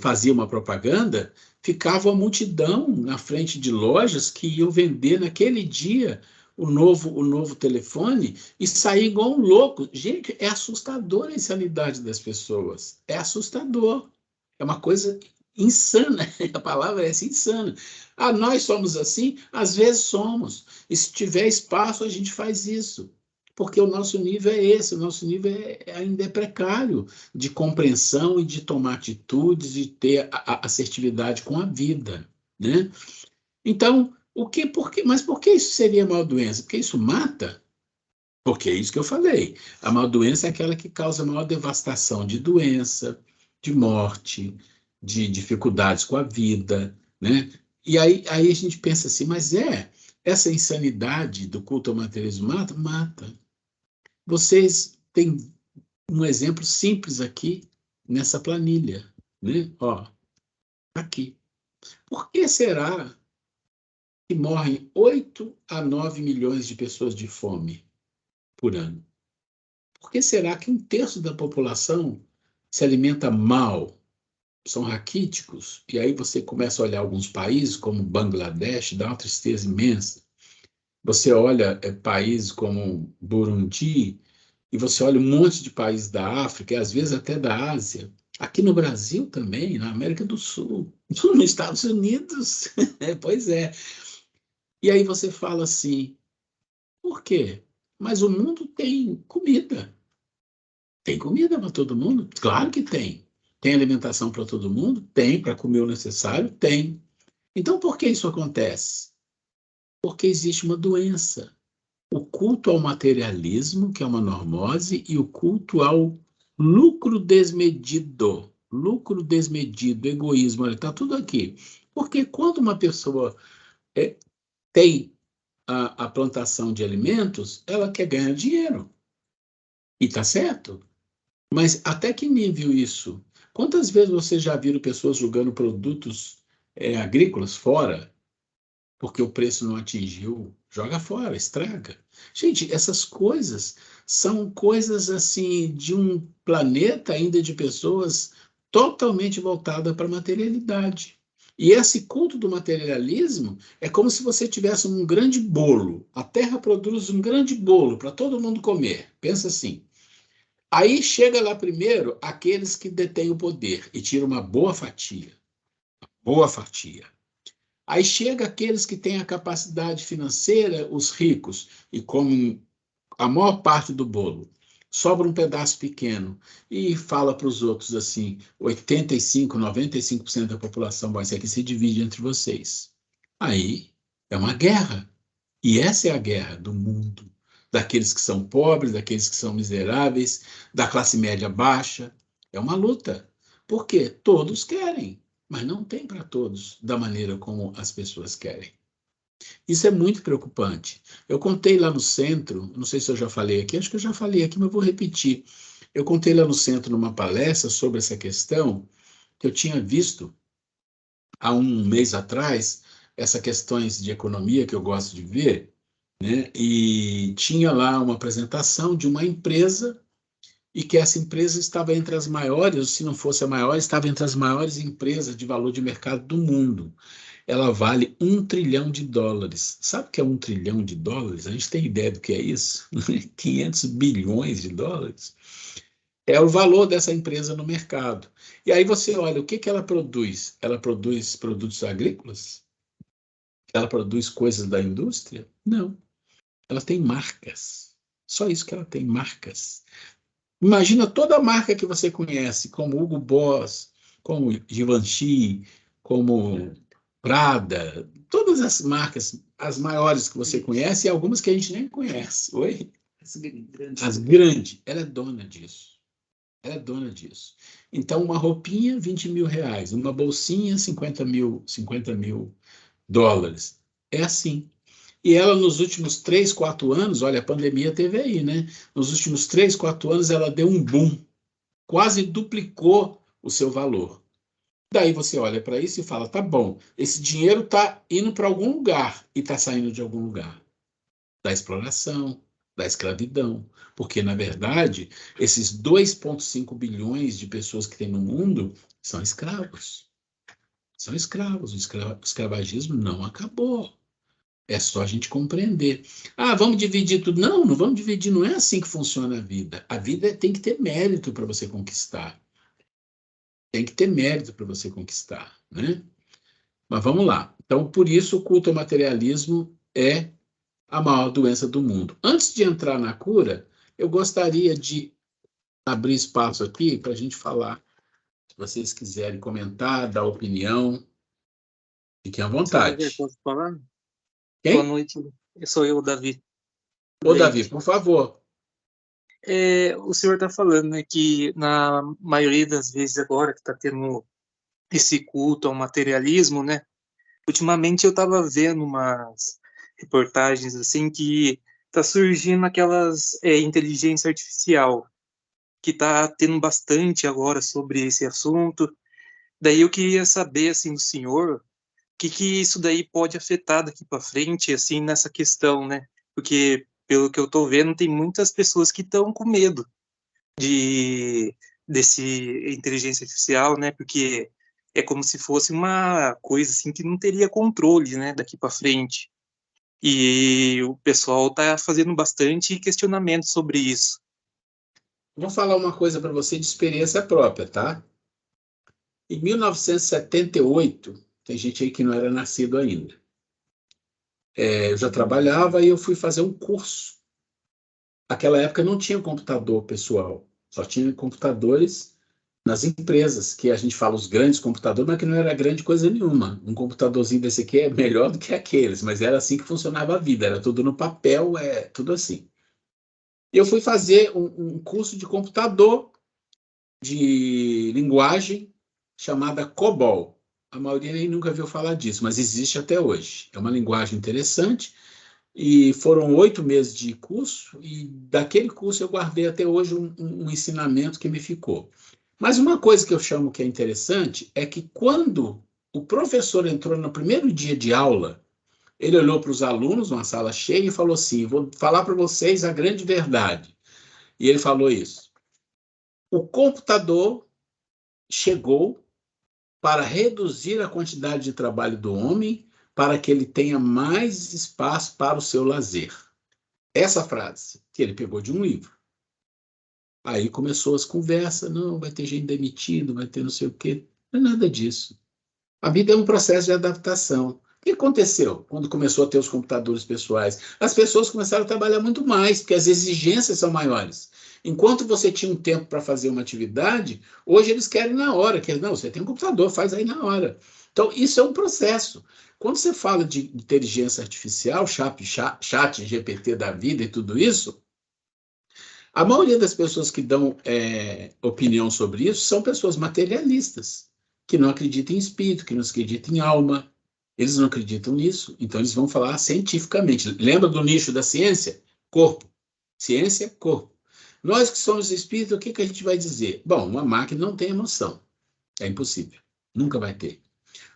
Fazia uma propaganda, ficava uma multidão na frente de lojas que iam vender naquele dia o novo telefone e sair igual um louco. Gente, é assustador a insanidade das pessoas. É assustador. É uma coisa insana. A palavra é essa, insana. Nós somos assim? Às vezes somos. E se tiver espaço, a gente faz isso. Porque o nosso nível é esse, o nosso nível ainda é precário de compreensão e de tomar atitudes e ter a assertividade com a vida, né? Então, mas por que isso seria mal doença? Porque isso mata? Porque é isso que eu falei. A mal doença é aquela que causa maior devastação de doença, de morte, de dificuldades com a vida, né? E aí a gente pensa assim, mas essa insanidade do culto ao materialismo mata? Mata. Vocês têm um exemplo simples aqui nessa planilha, né? Ó, aqui. Por que será que morrem 8 a 9 milhões de pessoas de fome por ano? Por que será que 1/3 da população se alimenta mal? São raquíticos? E aí você começa a olhar alguns países, como Bangladesh, dá uma tristeza imensa. Você olha países como Burundi, e você olha um monte de países da África, e às vezes até da Ásia, aqui no Brasil também, na América do Sul, nos Estados Unidos. Pois é. E aí você fala assim, por quê? Mas o mundo tem comida. Tem comida para todo mundo? Claro que tem. Tem alimentação para todo mundo? Tem. Para comer o necessário? Tem. Então, por que isso acontece? Porque existe uma doença. o culto ao materialismo, que é uma normose, e o culto ao lucro desmedido. Lucro desmedido, egoísmo, olha, está tudo aqui. Porque quando uma pessoa tem a plantação de alimentos, ela quer ganhar dinheiro. E está certo. Mas até que nível isso? Quantas vezes vocês já viram pessoas jogando produtos agrícolas fora porque o preço não atingiu? Joga fora, estraga. Gente, essas coisas são coisas assim de um planeta ainda de pessoas totalmente voltada para a materialidade. E esse culto do materialismo é como se você tivesse um grande bolo. A Terra produz um grande bolo para todo mundo comer. Pensa assim. Aí chega lá primeiro aqueles que detêm o poder e tiram uma boa fatia. Boa fatia. Aí chega aqueles que têm a capacidade financeira, os ricos, e comem a maior parte do bolo. Sobra um pedaço pequeno e fala para os outros assim, 85, 95% da população, vai ser aqui se divide entre vocês. Aí é uma guerra. E essa é a guerra do mundo, daqueles que são pobres, daqueles que são miseráveis, da classe média baixa. É uma luta. Por quê? Todos querem, mas não tem para todos da maneira como as pessoas querem. Isso é muito preocupante. Eu contei lá no centro, não sei se eu já falei aqui, acho que eu já falei aqui, mas eu vou repetir. Eu contei lá no centro numa palestra sobre essa questão que eu tinha visto há um mês atrás, essas questões de economia que eu gosto de ver, né? E tinha lá uma apresentação de uma empresa e que essa empresa estava entre as maiores, ou se não fosse a maior, estava entre as maiores empresas de valor de mercado do mundo. Ela vale US$ 1 trilhão. Sabe o que é US$ 1 trilhão? A gente tem ideia do que é isso? 500 bilhões de dólares. É o valor dessa empresa no mercado. E aí você olha, o que que ela produz? Ela produz produtos agrícolas? Ela produz coisas da indústria? Não. Ela tem marcas. Só isso que ela tem, marcas. Imagina toda a marca que você conhece, como Hugo Boss, como Givenchy, como Prada, todas as marcas, as maiores que você conhece e algumas que a gente nem conhece. Oi? As grandes. Ela é dona disso. Ela é dona disso. Então, uma roupinha, R$ 20.000. Uma bolsinha, 50 mil dólares. É assim. E ela, nos últimos 3, 4 anos, olha, a pandemia teve aí, né? Nos últimos 3, 4 anos, ela deu um boom. Quase duplicou o seu valor. Daí você olha para isso e fala, tá bom, esse dinheiro está indo para algum lugar e está saindo de algum lugar. Da exploração, da escravidão. Porque, na verdade, esses 2,5 bilhões de pessoas que tem no mundo são escravos. São escravos. O escravagismo não acabou. É só a gente compreender. Ah, vamos dividir tudo. Não, não vamos dividir. Não é assim que funciona a vida. A vida tem que ter mérito para você conquistar. Tem que ter mérito para você conquistar, né? Mas vamos lá. Então, por isso, o culto ao materialismo é a maior doença do mundo. Antes de entrar na cura, eu gostaria de abrir espaço aqui para a gente falar. Se vocês quiserem comentar, dar opinião, fiquem à vontade. Posso falar? Boa Quem? noite, sou eu, Davi. Ô, Davi, por favor. O senhor está falando, né, que na maioria das vezes agora que está tendo esse culto ao materialismo, né? Ultimamente eu estava vendo umas reportagens assim que está surgindo aquelas inteligência artificial que está tendo bastante agora sobre esse assunto. Daí eu queria saber assim do senhor o que isso daí pode afetar daqui para frente assim nessa questão, né? Porque pelo que eu estou vendo tem muitas pessoas que estão com medo desse inteligência artificial, né? Porque é como se fosse uma coisa assim que não teria controle, né, daqui para frente. E o pessoal está fazendo bastante questionamento sobre isso. Vou falar uma coisa para você de experiência própria, tá? Em 1978, tem gente aí que não era nascido ainda. Eu já trabalhava e eu fui fazer um curso. Naquela época não tinha computador pessoal, só tinha computadores nas empresas, que a gente fala os grandes computadores, mas que não era grande coisa nenhuma. Um computadorzinho desse aqui é melhor do que aqueles, mas era assim que funcionava a vida, era tudo no papel, tudo assim. Eu fui fazer um curso de computador, de linguagem, chamada COBOL. A maioria nem nunca viu falar disso, mas existe até hoje. É uma linguagem interessante, e foram 8 meses de curso, e daquele curso eu guardei até hoje um ensinamento que me ficou. Mas uma coisa que eu chamo que é interessante é que quando o professor entrou no primeiro dia de aula, ele olhou para os alunos, uma sala cheia, e falou assim: vou falar para vocês a grande verdade. E ele falou isso: o computador chegou para reduzir a quantidade de trabalho do homem, para que ele tenha mais espaço para o seu lazer. Essa frase, que ele pegou de um livro. Aí começou as conversas: não, vai ter gente demitido, vai ter não sei o quê. Não é nada disso. A vida é um processo de adaptação. O que aconteceu quando começou a ter os computadores pessoais? As pessoas começaram a trabalhar muito mais, porque as exigências são maiores. Enquanto você tinha um tempo para fazer uma atividade, hoje eles querem na hora. Não, você tem um computador, faz aí na hora. Então, isso é um processo. Quando você fala de inteligência artificial, chat GPT da vida e tudo isso, a maioria das pessoas que dão opinião sobre isso são pessoas materialistas, que não acreditam em espírito, que não acreditam em alma. Eles não acreditam nisso, então eles vão falar cientificamente. Lembra do nicho da ciência? Corpo. Ciência, corpo. Nós que somos espírito, o que a gente vai dizer? Bom, uma máquina não tem emoção. É impossível. Nunca vai ter.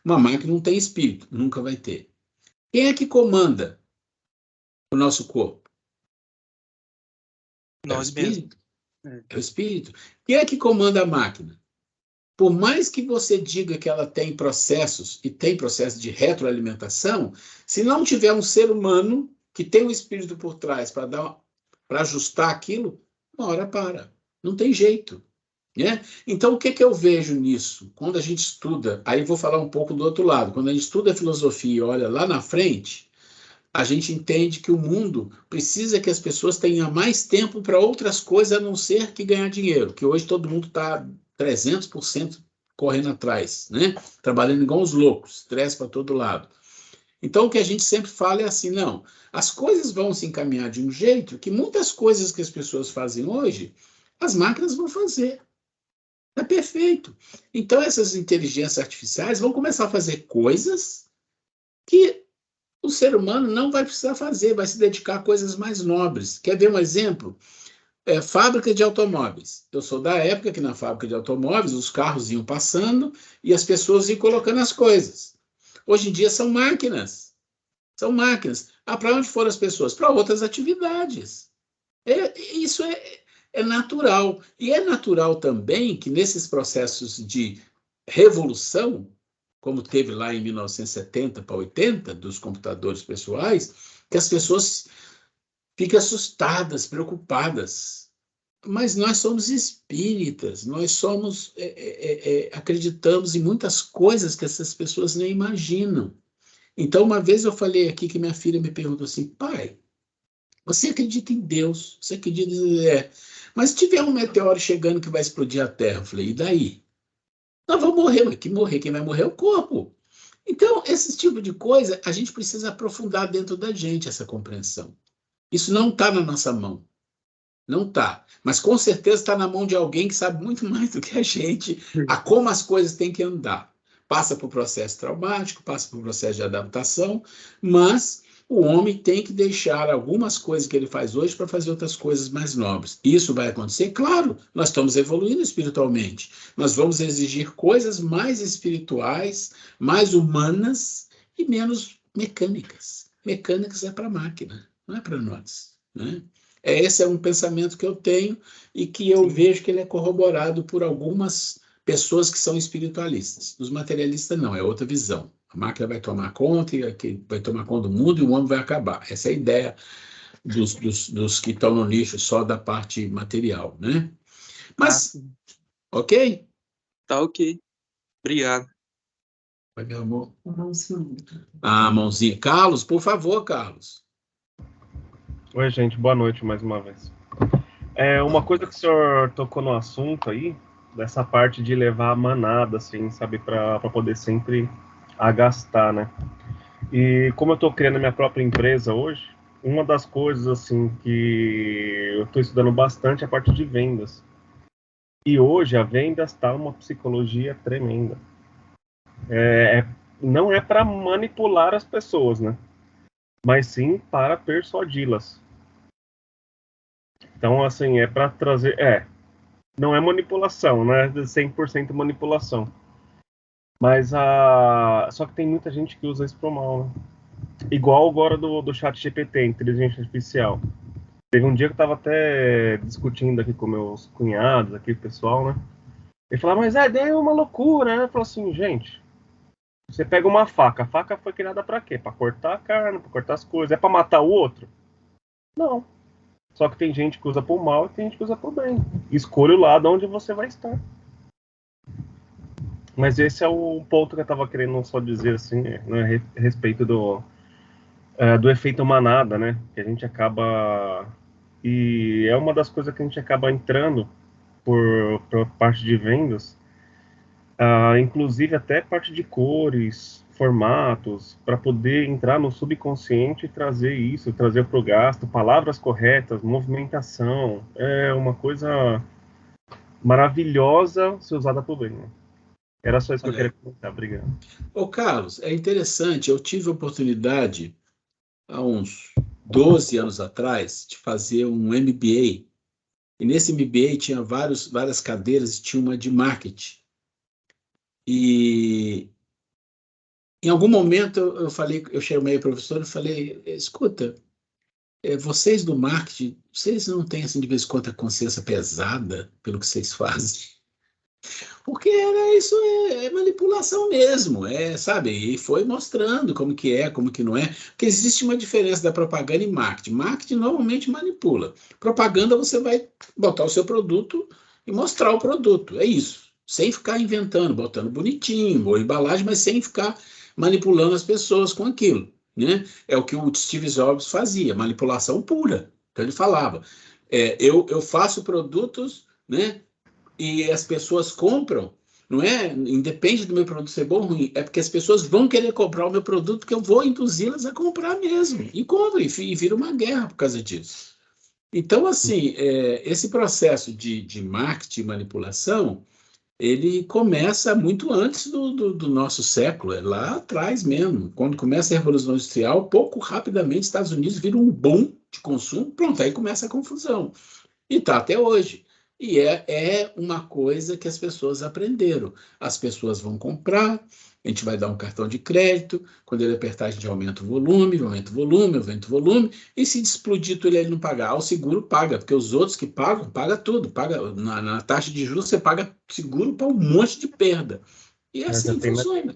Uma máquina não tem espírito. Nunca vai ter. Quem é que comanda o nosso corpo? Nós mesmos. É o espírito. Quem é que comanda a máquina? Por mais que você diga que ela tem processos, e tem processo de retroalimentação, se não tiver um ser humano que tem um espírito por trás para ajustar aquilo, uma hora para. Não tem jeito. Né? Então, o que eu vejo nisso? Quando a gente estuda, aí vou falar um pouco do outro lado, quando a gente estuda a filosofia e olha lá na frente, a gente entende que o mundo precisa que as pessoas tenham mais tempo para outras coisas a não ser que ganhar dinheiro, que hoje todo mundo está 300% correndo atrás, né? Trabalhando igual os loucos, estresse para todo lado. Então, o que a gente sempre fala é assim: não, as coisas vão se encaminhar de um jeito que muitas coisas que as pessoas fazem hoje, as máquinas vão fazer. É perfeito. Então, essas inteligências artificiais vão começar a fazer coisas que o ser humano não vai precisar fazer, vai se dedicar a coisas mais nobres. Quer ver um exemplo? Fábrica de automóveis. Eu sou da época que na fábrica de automóveis os carros iam passando e as pessoas iam colocando as coisas. Hoje em dia são máquinas. São máquinas. Para onde foram as pessoas? Para outras atividades. Isso é natural. E é natural também que nesses processos de revolução, como teve lá em 1970 para 80, dos computadores pessoais, que as pessoas fiquem assustadas, preocupadas. Mas nós somos espíritas, nós somos, acreditamos em muitas coisas que essas pessoas nem imaginam. Então, uma vez eu falei aqui que minha filha me perguntou assim: pai, você acredita em Deus? Você acredita em... Mas se tiver um meteoro chegando que vai explodir a Terra, eu falei: e daí? Nós vamos morrer, mas que morrer? Quem vai morrer é o corpo. Então, esse tipo de coisa, a gente precisa aprofundar dentro da gente essa compreensão. Isso não está na nossa mão. Não está. Mas com certeza está na mão de alguém que sabe muito mais do que a gente a como as coisas têm que andar. Passa por processo traumático, passa por processo de adaptação, mas o homem tem que deixar algumas coisas que ele faz hoje para fazer outras coisas mais nobres. Isso vai acontecer? Claro, nós estamos evoluindo espiritualmente. Nós vamos exigir coisas mais espirituais, mais humanas e menos mecânicas. Mecânicas é para a máquina, não é para nós, né? Esse é um pensamento que eu tenho e que eu vejo que ele é corroborado por algumas pessoas que são espiritualistas. Os materialistas não, é outra visão. A máquina vai tomar conta, vai tomar conta do mundo e o mundo vai acabar. Essa é a ideia dos que estão no nicho só da parte material, né? Mas, ok? Tá ok. Obrigado. Vai, meu amor. Mãozinha. Mãozinha. Carlos, por favor, Carlos. Oi, gente. Boa noite mais uma vez. Uma coisa que o senhor tocou no assunto aí, dessa parte de levar a manada, assim, sabe, para poder sempre agastar, né? E como eu estou criando a minha própria empresa hoje, uma das coisas, assim, que eu estou estudando bastante é a parte de vendas. E hoje a vendas está uma psicologia tremenda. Não é para manipular as pessoas, né? Mas sim para persuadi-las. Então, assim, é para trazer... não é manipulação, não é 100% manipulação. Mas só que tem muita gente que usa isso pro mal, né? Igual agora do chat GPT, inteligência artificial. Teve um dia que eu tava até discutindo aqui com meus cunhados, aqui o pessoal, né? Ele falava, mas a ideia é uma loucura, né? Eu falo assim, gente, você pega uma faca. A faca foi criada pra quê? Pra cortar a carne, pra cortar as coisas. É pra matar o outro? Não. Só que tem gente que usa pro mal e tem gente que usa pro bem. Escolha o lado onde você vai estar. Mas esse é o ponto que eu tava querendo só dizer, assim, né, a respeito do efeito manada, né? Que a gente acaba... E é uma das coisas que a gente acaba entrando por parte de vendas, inclusive até parte de cores, formatos, para poder entrar no subconsciente e trazer isso, trazer para o gasto, palavras corretas, movimentação. É uma coisa maravilhosa se usada por bem, né? Era só isso que eu queria comentar. Obrigado. Ô, Carlos, é interessante, eu tive a oportunidade, há uns 12 anos atrás, de fazer um MBA. E nesse MBA tinha várias cadeiras e tinha uma de marketing. E em algum momento eu chamei a professora e falei, escuta, vocês do marketing, vocês não têm, assim, de vez em quando, a consciência pesada pelo que vocês fazem? Porque isso é manipulação mesmo, sabe? E foi mostrando como que é, como que não é. Porque existe uma diferença da propaganda e marketing. Marketing normalmente manipula. Propaganda, você vai botar o seu produto e mostrar o produto. É isso. Sem ficar inventando, botando bonitinho, ou embalagem, mas sem ficar manipulando as pessoas com aquilo, né? É o que o Steve Jobs fazia, manipulação pura. Então ele falava, eu faço produtos, né? E as pessoas compram, não é? Independe do meu produto ser bom ou ruim, é porque as pessoas vão querer comprar o meu produto, porque eu vou induzi-las a comprar mesmo. E compram, e vira uma guerra por causa disso. Então, assim, esse processo de marketing e manipulação, ele começa muito antes do nosso século, é lá atrás mesmo. Quando começa a Revolução Industrial, pouco rapidamente, Estados Unidos vira um boom de consumo, pronto, aí começa a confusão. E está até hoje. E é uma coisa que as pessoas aprenderam. As pessoas vão comprar, a gente vai dar um cartão de crédito, quando ele apertar, a gente aumenta o volume, aumenta o volume, aumenta o volume, e se explodir tudo ele não pagar, o seguro paga, porque os outros que pagam, paga tudo. Na taxa de juros, você paga seguro para um monte de perda. E assim funciona.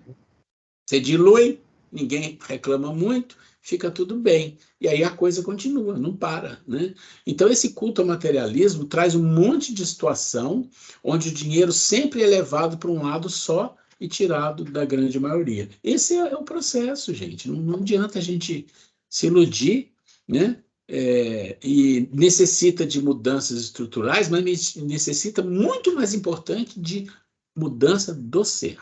Você dilui, ninguém reclama muito, fica tudo bem. E aí a coisa continua, não para, né? Então, esse culto ao materialismo traz um monte de situação onde o dinheiro sempre é levado para um lado só e tirado da grande maioria. Esse é o processo, gente. Não adianta a gente se iludir, né? E necessita de mudanças estruturais, mas necessita, muito mais importante, de mudança do ser.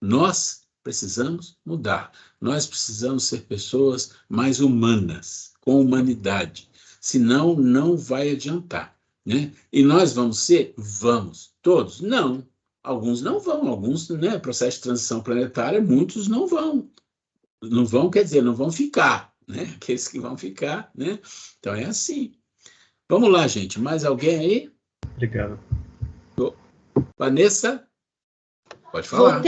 Nós precisamos mudar. Nós precisamos ser pessoas mais humanas, com humanidade. Senão, não vai adiantar, né? E nós vamos ser? Vamos. Todos? Não. Alguns não vão. Alguns, né? Processo de transição planetária, muitos não vão. Não vão, quer dizer, não vão ficar, né? Aqueles que vão ficar, né? Então, é assim. Vamos lá, gente. Mais alguém aí? Obrigado. Vanessa? Pode falar.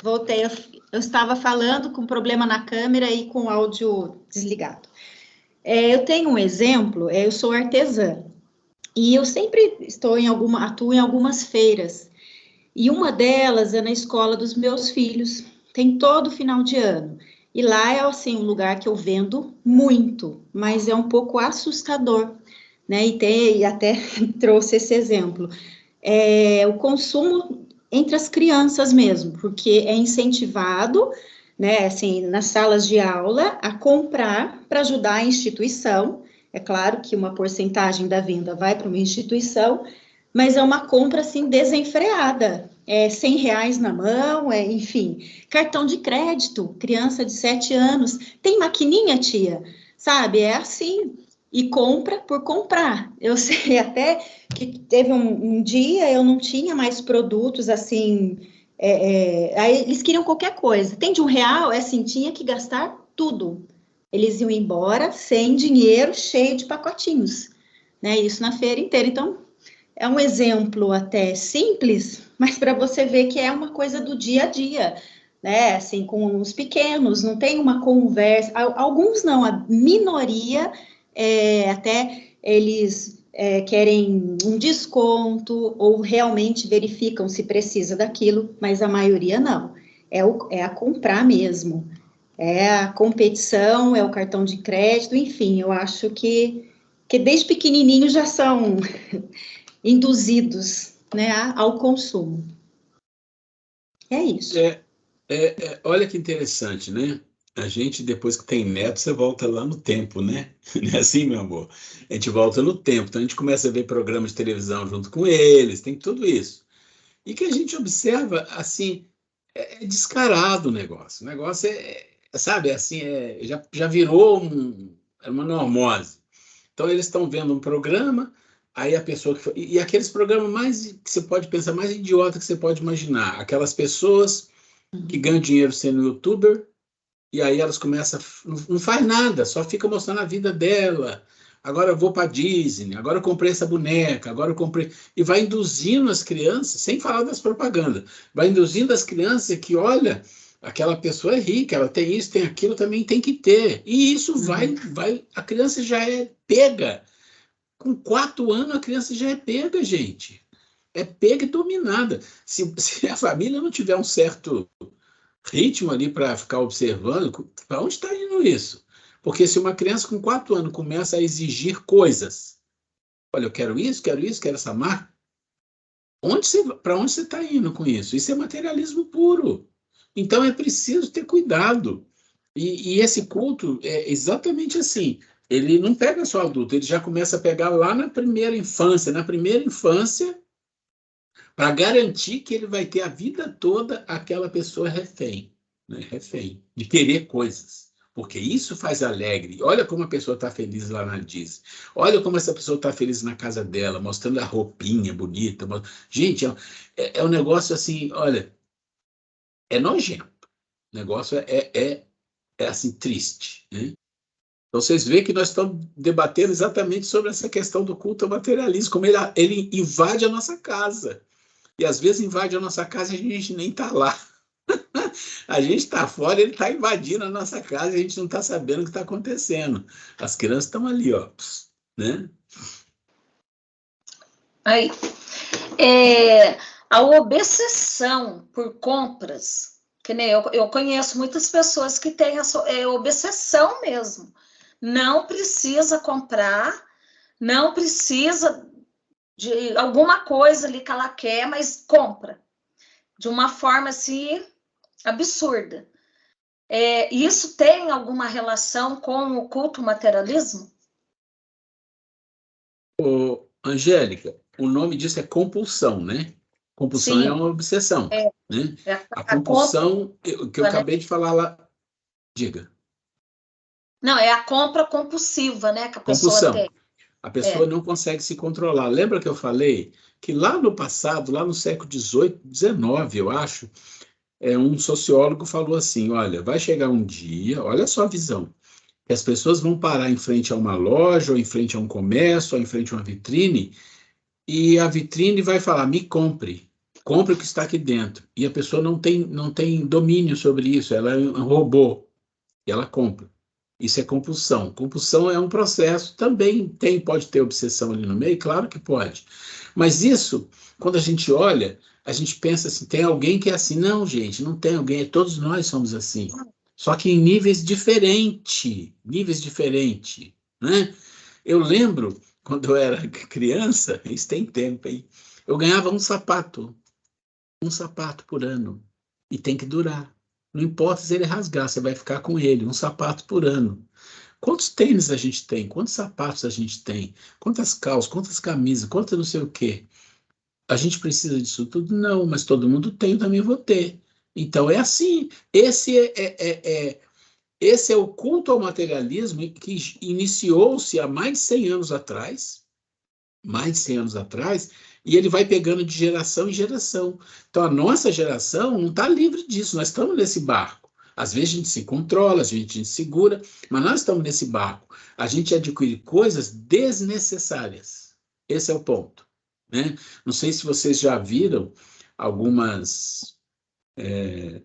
Voltei. Eu estava falando com problema na câmera e com o áudio desligado. Eu tenho um exemplo, eu sou artesã, e eu sempre atuo em algumas feiras, e uma delas é na escola dos meus filhos, tem todo final de ano, e lá é assim, um lugar que eu vendo muito, mas é um pouco assustador, né, e até trouxe esse exemplo, o consumo entre as crianças mesmo, porque é incentivado, né, assim, nas salas de aula, a comprar para ajudar a instituição. É claro que uma porcentagem da venda vai para uma instituição, mas é uma compra, assim, desenfreada. É R$ 100 na mão, enfim. Cartão de crédito, criança de 7 anos. Tem maquininha, tia? Sabe, é assim. E compra por comprar. Eu sei até que teve um dia, eu não tinha mais produtos, assim... aí eles queriam qualquer coisa. Tem de R$ 1? É assim, tinha que gastar tudo. Eles iam embora sem dinheiro, cheio de pacotinhos. Né? Isso na feira inteira. Então, é um exemplo até simples, mas para você ver que é uma coisa do dia a dia, né? Assim, com os pequenos, não tem uma conversa. Alguns não, a minoria, até eles querem um desconto ou realmente verificam se precisa daquilo, mas a maioria não. É a comprar mesmo. É a competição, é o cartão de crédito, enfim, eu acho que desde pequenininho já são induzidos, né, ao consumo. É isso. Olha que interessante, né? A gente, depois que tem neto, você volta lá no tempo, né? Não é assim, meu amor? A gente volta no tempo, então a gente começa a ver programas de televisão junto com eles, tem tudo isso. E que a gente observa, assim, é descarado o negócio. O negócio sabe, assim, já virou uma normose. Então, eles estão vendo um programa, aí a pessoa que e aqueles programas mais que você pode pensar, mais idiota que você pode imaginar. Aquelas pessoas que ganham dinheiro sendo youtuber, e aí elas começam, não faz nada, só fica mostrando a vida dela. Agora eu vou para Disney, agora eu comprei essa boneca, agora eu comprei. E vai induzindo as crianças, sem falar das propagandas, vai induzindo as crianças que, olha, aquela pessoa é rica, ela tem isso, tem aquilo, também tem que ter. E isso vai, a criança já é pega. Com 4 anos, a criança já é pega, gente. É pega e dominada. Se a família não tiver um certo ritmo ali para ficar observando, para onde está indo isso? Porque se uma criança com 4 anos começa a exigir coisas, olha, eu quero isso, quero essa marca, para onde você está indo com isso? Isso é materialismo puro. Então é preciso ter cuidado. E esse culto é exatamente assim. Ele não pega só adulto, ele já começa a pegar lá na primeira infância. Na primeira infância, para garantir que ele vai ter a vida toda aquela pessoa refém, né? Refém, de querer coisas. Porque isso faz alegre. Olha como a pessoa está feliz lá na Disney. Olha como essa pessoa está feliz na casa dela, mostrando a roupinha bonita. Gente, é um negócio assim, olha, é nojento. O negócio assim, triste, né? Então, vocês veem que nós estamos debatendo exatamente sobre essa questão do culto ao materialismo, como ele invade a nossa casa. E às vezes invade a nossa casa e a gente nem está lá. A gente está fora, ele está invadindo a nossa casa e a gente não está sabendo o que está acontecendo. As crianças estão ali, ó, né? Aí, a obsessão por compras, que nem eu conheço muitas pessoas que têm essa obsessão mesmo. Não precisa comprar, não precisa de alguma coisa ali que ela quer, mas compra. De uma forma assim absurda. Isso tem alguma relação com o culto materialismo? Angélica, o nome disso é compulsão, né? Compulsão é uma obsessão, né? A compulsão, que eu acabei de falar lá, diga. Não, é a compra compulsiva, né? Que a compulsão. Pessoa tem. A pessoa não consegue se controlar. Lembra que eu falei que lá no passado, lá no século XVIII, XIX, eu acho, um sociólogo falou assim, olha, vai chegar um dia, olha só a visão, que as pessoas vão parar em frente a uma loja, ou em frente a um comércio, ou em frente a uma vitrine, e a vitrine vai falar, me compre o que está aqui dentro. E a pessoa não tem domínio sobre isso, ela é um robô, e ela compra. Isso é compulsão. Compulsão é um processo, também pode ter obsessão ali no meio, claro que pode. Mas isso, quando a gente olha, a gente pensa assim, tem alguém que é assim. Não, gente, não tem alguém, todos nós somos assim. Só que em níveis diferentes, né? Eu lembro, quando eu era criança, isso tem tempo, hein? Eu ganhava um sapato por ano, e tem que durar. Não importa se ele rasgar, você vai ficar com ele, um sapato por ano. Quantos tênis a gente tem? Quantos sapatos a gente tem? Quantas calças, quantas camisas, quantas não sei o quê? A gente precisa disso tudo? Não, mas todo mundo tem, eu também vou ter. Então, é assim. Esse é o culto ao materialismo que iniciou-se há mais de 100 anos atrás, e ele vai pegando de geração em geração. Então, a nossa geração não está livre disso, nós estamos nesse barco. Às vezes a gente se controla, às vezes a gente segura, mas nós estamos nesse barco. A gente adquire coisas desnecessárias. Esse é o ponto, né? Não sei se vocês já viram algumas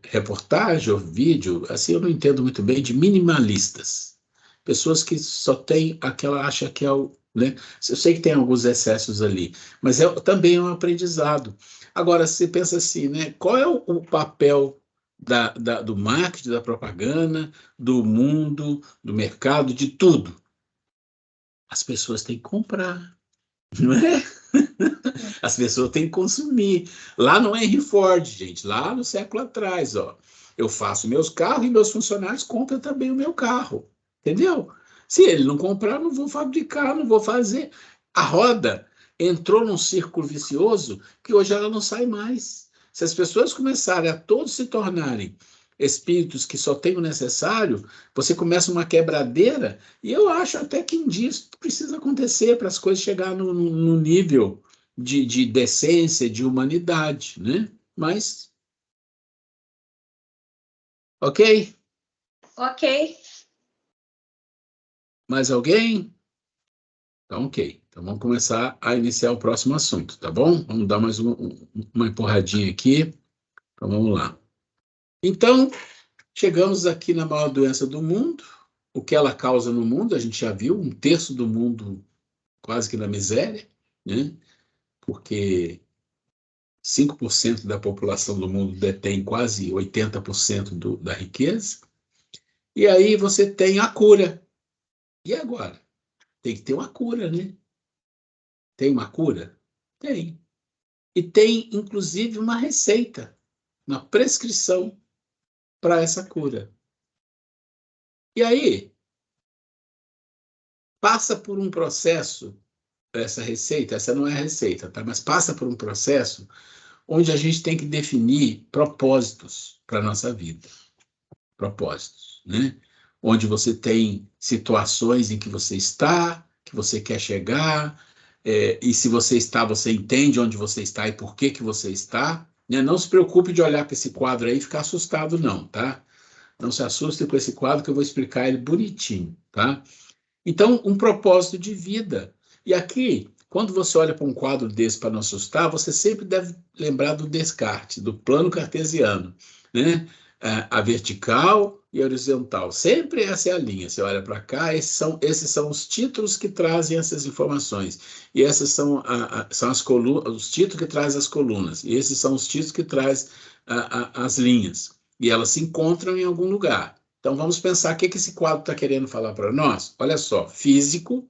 reportagens ou vídeo, assim eu não entendo muito bem, de minimalistas. Pessoas que só têm aquela, acha que é o, né? Eu sei que tem alguns excessos ali, mas também é um aprendizado. Agora, você pensa assim, né? Qual é o papel do marketing, da propaganda, do mundo, do mercado, de tudo? As pessoas têm que comprar, não é? As pessoas têm que consumir. Lá no Henry Ford, gente, lá no século atrás, ó, eu faço meus carros e meus funcionários compram também o meu carro, entendeu? Se ele não comprar, não vou fabricar, não vou fazer. A roda entrou num círculo vicioso que hoje ela não sai mais. Se as pessoas começarem a todos se tornarem espíritos que só têm o necessário, você começa uma quebradeira, e eu acho até que um dia isso precisa acontecer para as coisas chegarem no nível de decência, de humanidade, né? Mas, ok? Ok. Mais alguém? Então, ok. Então, vamos começar a iniciar o próximo assunto, tá bom? Vamos dar mais uma empurradinha aqui. Então, vamos lá. Então, chegamos aqui na maior doença do mundo. O que ela causa no mundo, a gente já viu, 1/3 do mundo quase que na miséria, né? Porque 5% da população do mundo detém quase 80% da riqueza. E aí você tem a cura. E agora? Tem que ter uma cura, né? Tem uma cura? Tem. E tem, inclusive, uma receita, uma prescrição para essa cura. E aí, passa por um processo, essa receita, essa não é a receita, tá? Mas passa por um processo onde a gente tem que definir propósitos para a nossa vida. Propósitos, né? Onde você tem situações em que você está, que você quer chegar, e se você está, você entende onde você está e por que que você está, né? Não se preocupe de olhar para esse quadro aí e ficar assustado, não, tá? Não se assuste com esse quadro que eu vou explicar ele bonitinho, tá? Então, um propósito de vida. E aqui, quando você olha para um quadro desse para não assustar, você sempre deve lembrar do Descartes, do plano cartesiano, né? A vertical e a horizontal. Sempre essa é a linha. Você olha para cá, esses são os títulos que trazem essas informações. E essas são as colunas, os títulos que trazem as colunas. E esses são os títulos que trazem as linhas. E elas se encontram em algum lugar. Então, vamos pensar o que esse quadro está querendo falar para nós. Olha só, físico,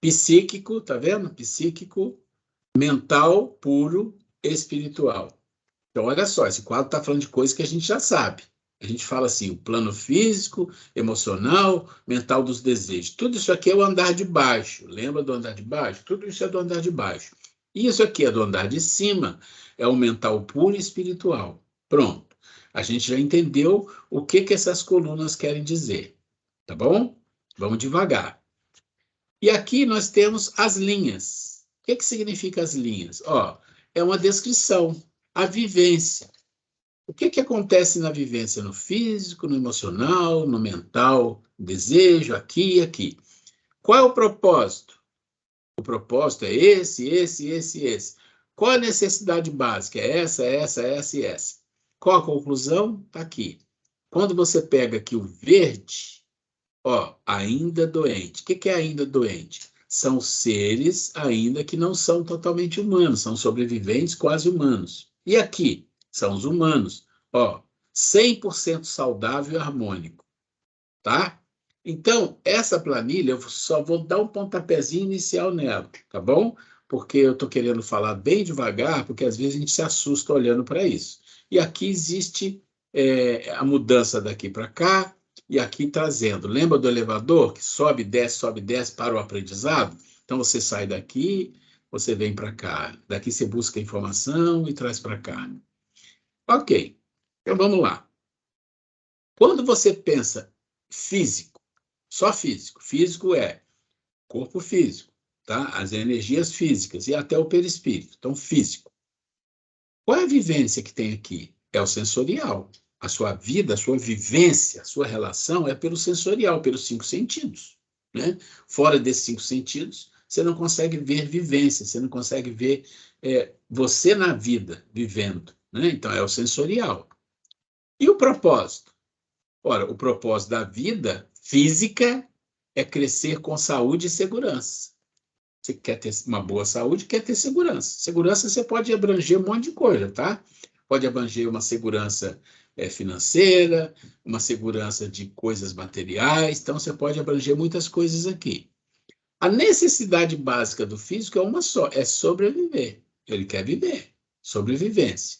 psíquico, tá vendo? Psíquico, mental, puro, espiritual. Então, olha só, esse quadro está falando de coisas que a gente já sabe. A gente fala assim, o plano físico, emocional, mental dos desejos. Tudo isso aqui é o andar de baixo. Lembra do andar de baixo? Tudo isso é do andar de baixo. E isso aqui é do andar de cima, é o mental puro e espiritual. Pronto. A gente já entendeu o que essas colunas querem dizer. Tá bom? Vamos devagar. E aqui nós temos as linhas. O que significa as linhas? Ó, é uma descrição. A vivência. O que acontece na vivência? No físico, no emocional, no mental, desejo, aqui e aqui. Qual é o propósito? O propósito é esse. Qual a necessidade básica? É essa e essa. Qual a conclusão? Está aqui. Quando você pega aqui o verde, ó, ainda doente. O que é ainda doente? São seres ainda que não são totalmente humanos, são sobreviventes quase humanos. E aqui, são os humanos, ó, 100% saudável e harmônico, tá? Então, essa planilha, eu só vou dar um pontapézinho inicial nela, tá bom? Porque eu estou querendo falar bem devagar, porque às vezes a gente se assusta olhando para isso. E aqui existe a mudança daqui para cá, e aqui trazendo. Lembra do elevador que sobe e desce para o aprendizado? Então, você sai daqui, você vem para cá. Daqui você busca informação e traz para cá. Ok, então vamos lá. Quando você pensa físico, só físico, físico é corpo físico, tá? As energias físicas e até o perispírito, então físico. Qual é a vivência que tem aqui? É o sensorial. A sua vida, a sua vivência, a sua relação é pelo sensorial, pelos 5 sentidos, né? Fora desses 5 sentidos, você não consegue ver vivência, você não consegue ver você na vida, vivendo, né? Então, é o sensorial. E o propósito? Ora, o propósito da vida física é crescer com saúde e segurança. Você quer ter uma boa saúde, quer ter segurança. Segurança você pode abranger um monte de coisa, tá? Pode abranger uma segurança financeira, uma segurança de coisas materiais, então você pode abranger muitas coisas aqui. A necessidade básica do físico é uma só, é sobreviver. Ele quer viver, sobrevivência.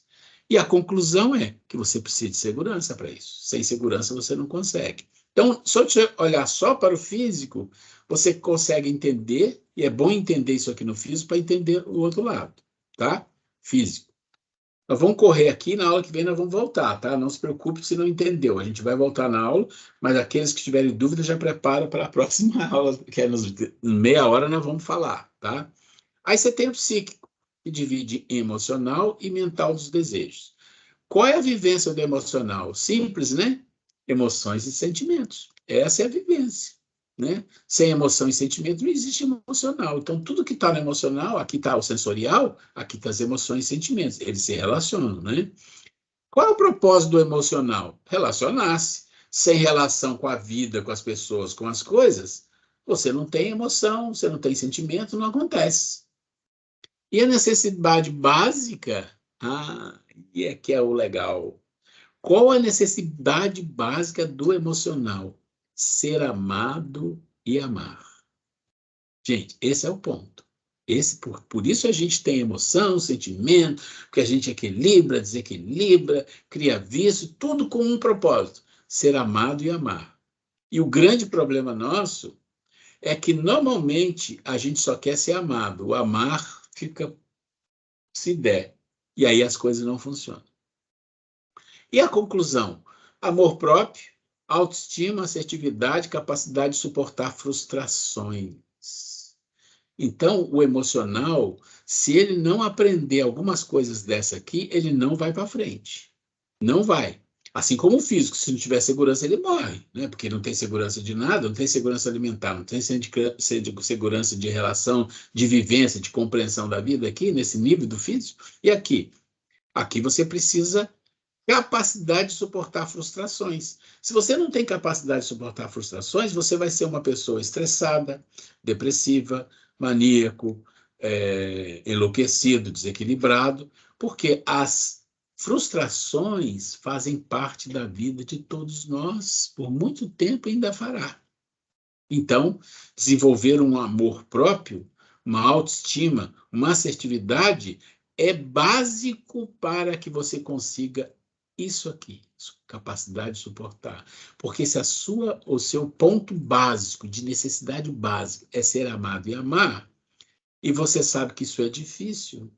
E a conclusão é que você precisa de segurança para isso. Sem segurança você não consegue. Então, se você olhar só para o físico, você consegue entender, e é bom entender isso aqui no físico para entender o outro lado, tá? Físico. Nós vamos correr aqui, na aula que vem nós vamos voltar, tá? Não se preocupe se não entendeu. A gente vai voltar na aula, mas aqueles que tiverem dúvida já prepara para a próxima aula, que é meia hora nós vamos falar, tá? Aí você tem o psíquico, que divide em emocional e mental dos desejos. Qual é a vivência do emocional? Simples, né? Emoções e sentimentos. Essa é a vivência, né? Sem emoção e sentimento não existe emocional. Então, tudo que está no emocional, aqui está o sensorial, aqui está as emoções e sentimentos. Eles se relacionam, né? Qual é o propósito do emocional? Relacionar-se. Sem relação com a vida, com as pessoas, com as coisas, você não tem emoção, você não tem sentimento, não acontece. E a necessidade básica, e é que é o legal. Qual a necessidade básica do emocional? Ser amado e amar. Gente, esse é o ponto. Por isso a gente tem emoção, sentimento, porque a gente equilibra, desequilibra, cria vício, tudo com um propósito: ser amado e amar. E o grande problema nosso é que, normalmente, a gente só quer ser amado. O amar fica se der. E aí as coisas não funcionam. E a conclusão? Amor próprio, autoestima, assertividade, capacidade de suportar frustrações. Então, o emocional, se ele não aprender algumas coisas dessa aqui, ele não vai para frente. Não vai. Assim como o físico, se não tiver segurança, ele morre, né? Porque não tem segurança de nada, não tem segurança alimentar, não tem segurança de relação, de vivência, de compreensão da vida aqui, nesse nível do físico. E aqui? Aqui você precisa capacidade de suportar frustrações. Se você não tem capacidade de suportar frustrações, você vai ser uma pessoa estressada, depressiva, maníaco, enlouquecido, desequilibrado, porque as frustrações fazem parte da vida de todos nós, por muito tempo ainda fará. Então, desenvolver um amor próprio, uma autoestima, uma assertividade é básico para que você consiga isso aqui, capacidade de suportar. Porque se o seu ponto básico, de necessidade básica, é ser amado e amar, e você sabe que isso é difícil,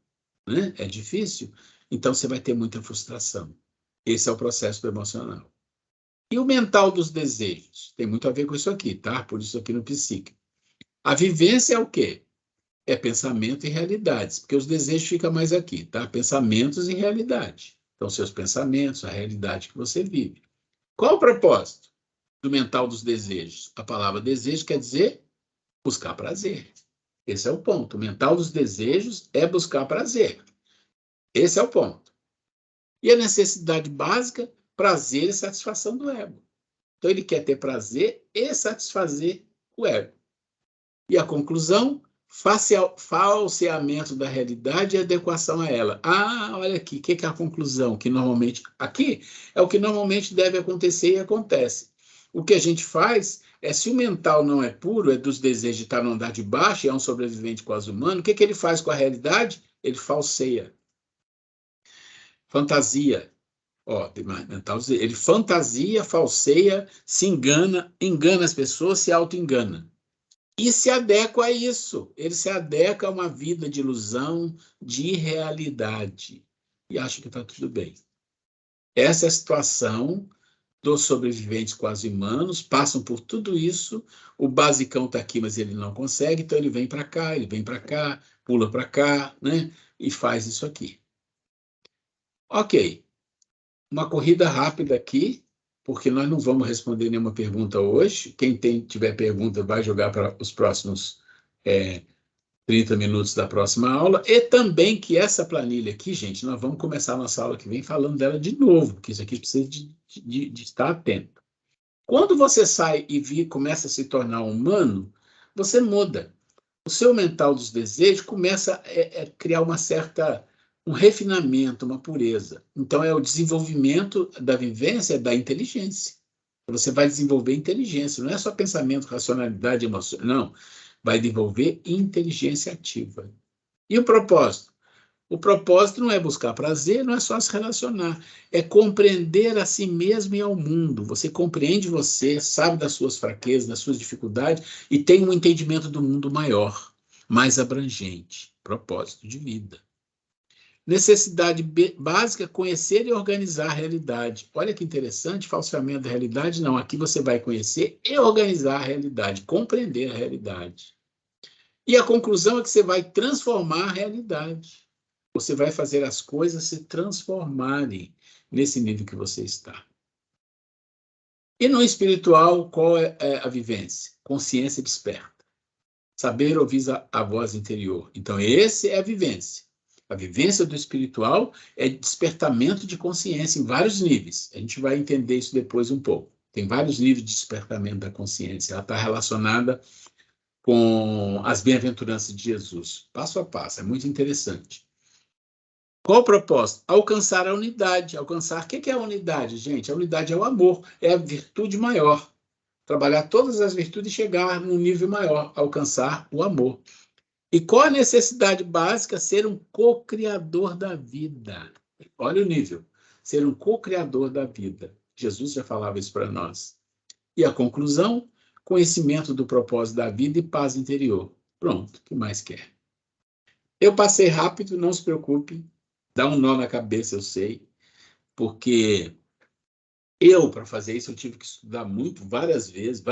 né? É difícil, então você vai ter muita frustração. Esse é o processo do emocional. E o mental dos desejos? Tem muito a ver com isso aqui, tá? Por isso aqui no psíquico. A vivência é o quê? É pensamento e realidades, porque os desejos ficam mais aqui, tá? Pensamentos e realidade. Então, seus pensamentos, a realidade que você vive. Qual o propósito do mental dos desejos? A palavra desejo quer dizer buscar prazer. Esse é o ponto. O mental dos desejos é buscar prazer. Esse é o ponto. E a necessidade básica? Prazer e satisfação do ego. Então, ele quer ter prazer e satisfazer o ego. E a conclusão? Falseamento da realidade e adequação a ela. Olha aqui, o que é a conclusão? Que normalmente, aqui é o que normalmente deve acontecer e acontece. O que a gente faz é, se o mental não é puro, é dos desejos de estar no andar de baixo, é um sobrevivente quase humano, o que ele faz com a realidade? Ele falseia. Fantasia. Mental, ele fantasia, falseia, se engana, engana as pessoas, se auto-engana. e se adequa a isso. Ele se adequa a uma vida de ilusão, de irrealidade. E acha que está tudo bem. Essa é a situação dos sobreviventes quase humanos, passam por tudo isso, o basicão está aqui, mas ele não consegue, então ele vem para cá, pula para cá, né? E faz isso aqui. Ok. Uma corrida rápida aqui, porque nós não vamos responder nenhuma pergunta hoje. Quem tiver pergunta vai jogar para os próximos 30 minutos da próxima aula. E também que essa planilha aqui, gente, nós vamos começar a nossa aula que vem falando dela de novo, porque isso aqui precisa de estar atento. Quando você sai e começa a se tornar humano, você muda. O seu mental dos desejos começa a criar um refinamento, uma pureza. Então, é o desenvolvimento da vivência da inteligência. Você vai desenvolver inteligência, não é só pensamento, racionalidade, emoção, não. Vai desenvolver inteligência ativa. E o propósito? O propósito não é buscar prazer, não é só se relacionar, é compreender a si mesmo e ao mundo. Você compreende você, sabe das suas fraquezas, das suas dificuldades e tem um entendimento do mundo maior, mais abrangente. Propósito de vida. Necessidade básica, conhecer e organizar a realidade. Olha que interessante, falseamento da realidade, não. Aqui você vai conhecer e organizar a realidade, compreender a realidade. E a conclusão é que você vai transformar a realidade. Você vai fazer as coisas se transformarem nesse nível que você está. E no espiritual, qual é a vivência? Consciência desperta. Saber ouvir a voz interior. Então, essa é a vivência. A vivência do espiritual é despertamento de consciência em vários níveis. A gente vai entender isso depois um pouco. Tem vários níveis de despertamento da consciência. Ela está relacionada com as bem-aventuranças de Jesus. Passo a passo. É muito interessante. Qual o propósito? Alcançar a unidade. Alcançar, o que é a unidade, gente? A unidade é o amor, é a virtude maior. Trabalhar todas as virtudes e chegar num nível maior, alcançar o amor. E qual a necessidade básica? Ser um co-criador da vida. Olha o nível. Ser um co-criador da vida. Jesus já falava isso para nós. E a conclusão? Conhecimento do propósito da vida e paz interior. Pronto, o que mais quer? Eu passei rápido, não se preocupe. Dá um nó na cabeça, eu sei. Porque para fazer isso, eu tive que estudar muito, várias vezes.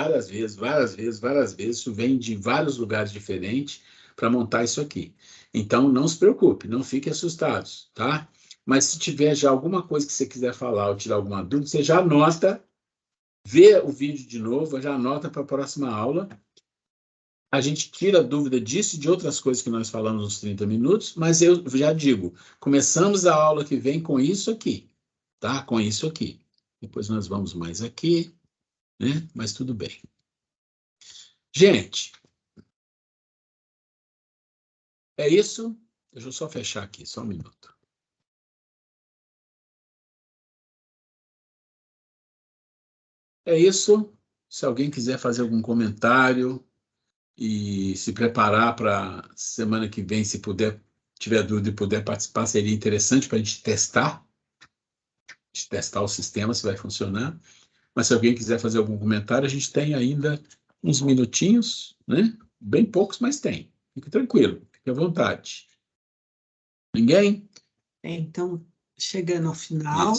Isso vem de vários lugares diferentes para montar isso aqui. Então, não se preocupe, não fique assustados, tá? Mas se tiver já alguma coisa que você quiser falar ou tirar alguma dúvida, você já anota, vê o vídeo de novo, já anota para a próxima aula. A gente tira a dúvida disso e de outras coisas que nós falamos nos 30 minutos, mas eu já digo, começamos a aula que vem com isso aqui, tá? Com isso aqui. Depois nós vamos mais aqui, né? Mas tudo bem. Gente, é isso. Deixa eu só fechar aqui, só um minuto. É isso. Se alguém quiser fazer algum comentário e se preparar para semana que vem, se puder, tiver dúvida e puder participar, seria interessante para a gente testar o sistema, se vai funcionar. Mas se alguém quiser fazer algum comentário, a gente tem ainda uns minutinhos, né? Bem poucos, mas tem. Fique tranquilo, fique à vontade. Ninguém? Então, chegando ao final,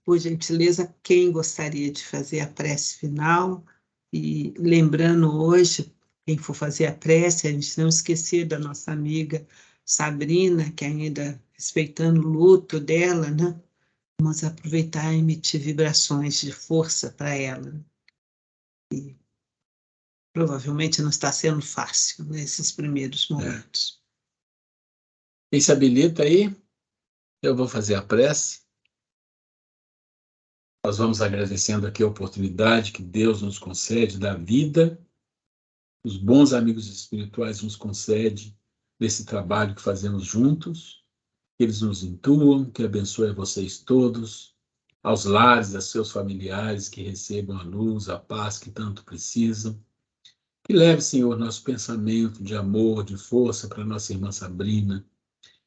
por gentileza, quem gostaria de fazer a prece final? E lembrando hoje, quem for fazer a prece, a gente não esquecer da nossa amiga Sabrina, que ainda respeitando o luto dela, né? Vamos aproveitar e emitir vibrações de força para ela. E provavelmente não está sendo fácil nesses primeiros momentos. Quem se habilita aí? Eu vou fazer a prece. Nós vamos agradecendo aqui a oportunidade que Deus nos concede da vida, os bons amigos espirituais nos concedem desse trabalho que fazemos juntos, que eles nos intuam, que abençoe a vocês todos, aos lares, a seus familiares, que recebam a luz, a paz que tanto precisam. Que leve, Senhor, nosso pensamento de amor, de força para nossa irmã Sabrina,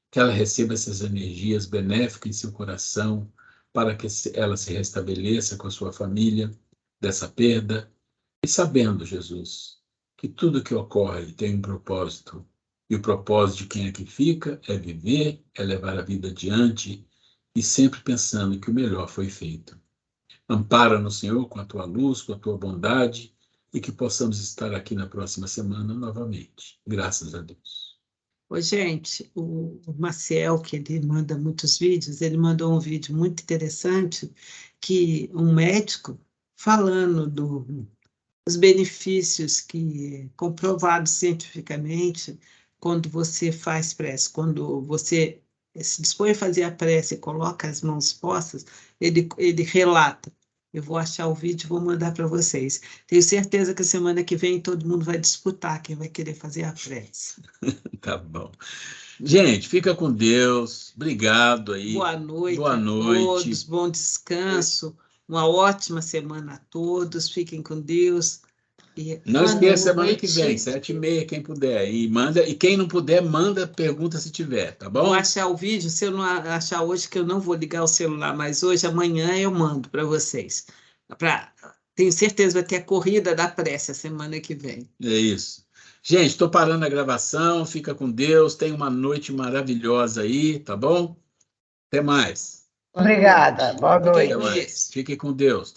que ela receba essas energias benéficas em seu coração, para que ela se restabeleça com a sua família dessa perda, e sabendo, Jesus, que tudo que ocorre tem um propósito, e o propósito de quem aqui fica é viver, é levar a vida adiante, e sempre pensando que o melhor foi feito. Ampara-nos, Senhor, com a tua luz, com a tua bondade, e que possamos estar aqui na próxima semana novamente. Graças a Deus. Ô, gente, o Maciel, que ele manda muitos vídeos, ele mandou um vídeo muito interessante, que um médico falando dos benefícios que, comprovados cientificamente, quando você faz prece, quando você se dispõe a fazer a prece e coloca as mãos postas, ele relata. Eu vou achar o vídeo e vou mandar para vocês. Tenho certeza que semana que vem todo mundo vai disputar quem vai querer fazer a prece. Tá bom. Gente, fica com Deus. Obrigado aí. Boa noite Boa a noite. todos, bom descanso, uma ótima semana a todos, fiquem com Deus. E Não Boa esqueça, semana que noite. vem, 7h30, quem puder. E quem não puder, manda pergunta se tiver, tá bom? vou achar o vídeo, se eu não achar hoje, que eu não vou ligar o celular, mas hoje, amanhã, eu mando para vocês. Tenho certeza vai ter a corrida da prece a semana que vem. É isso. Gente, estou parando a gravação. Fica com Deus. Tenha uma noite maravilhosa aí, tá bom? Até mais. Obrigada. Boa Fiquem Até com mais. Deus. Fique com Deus.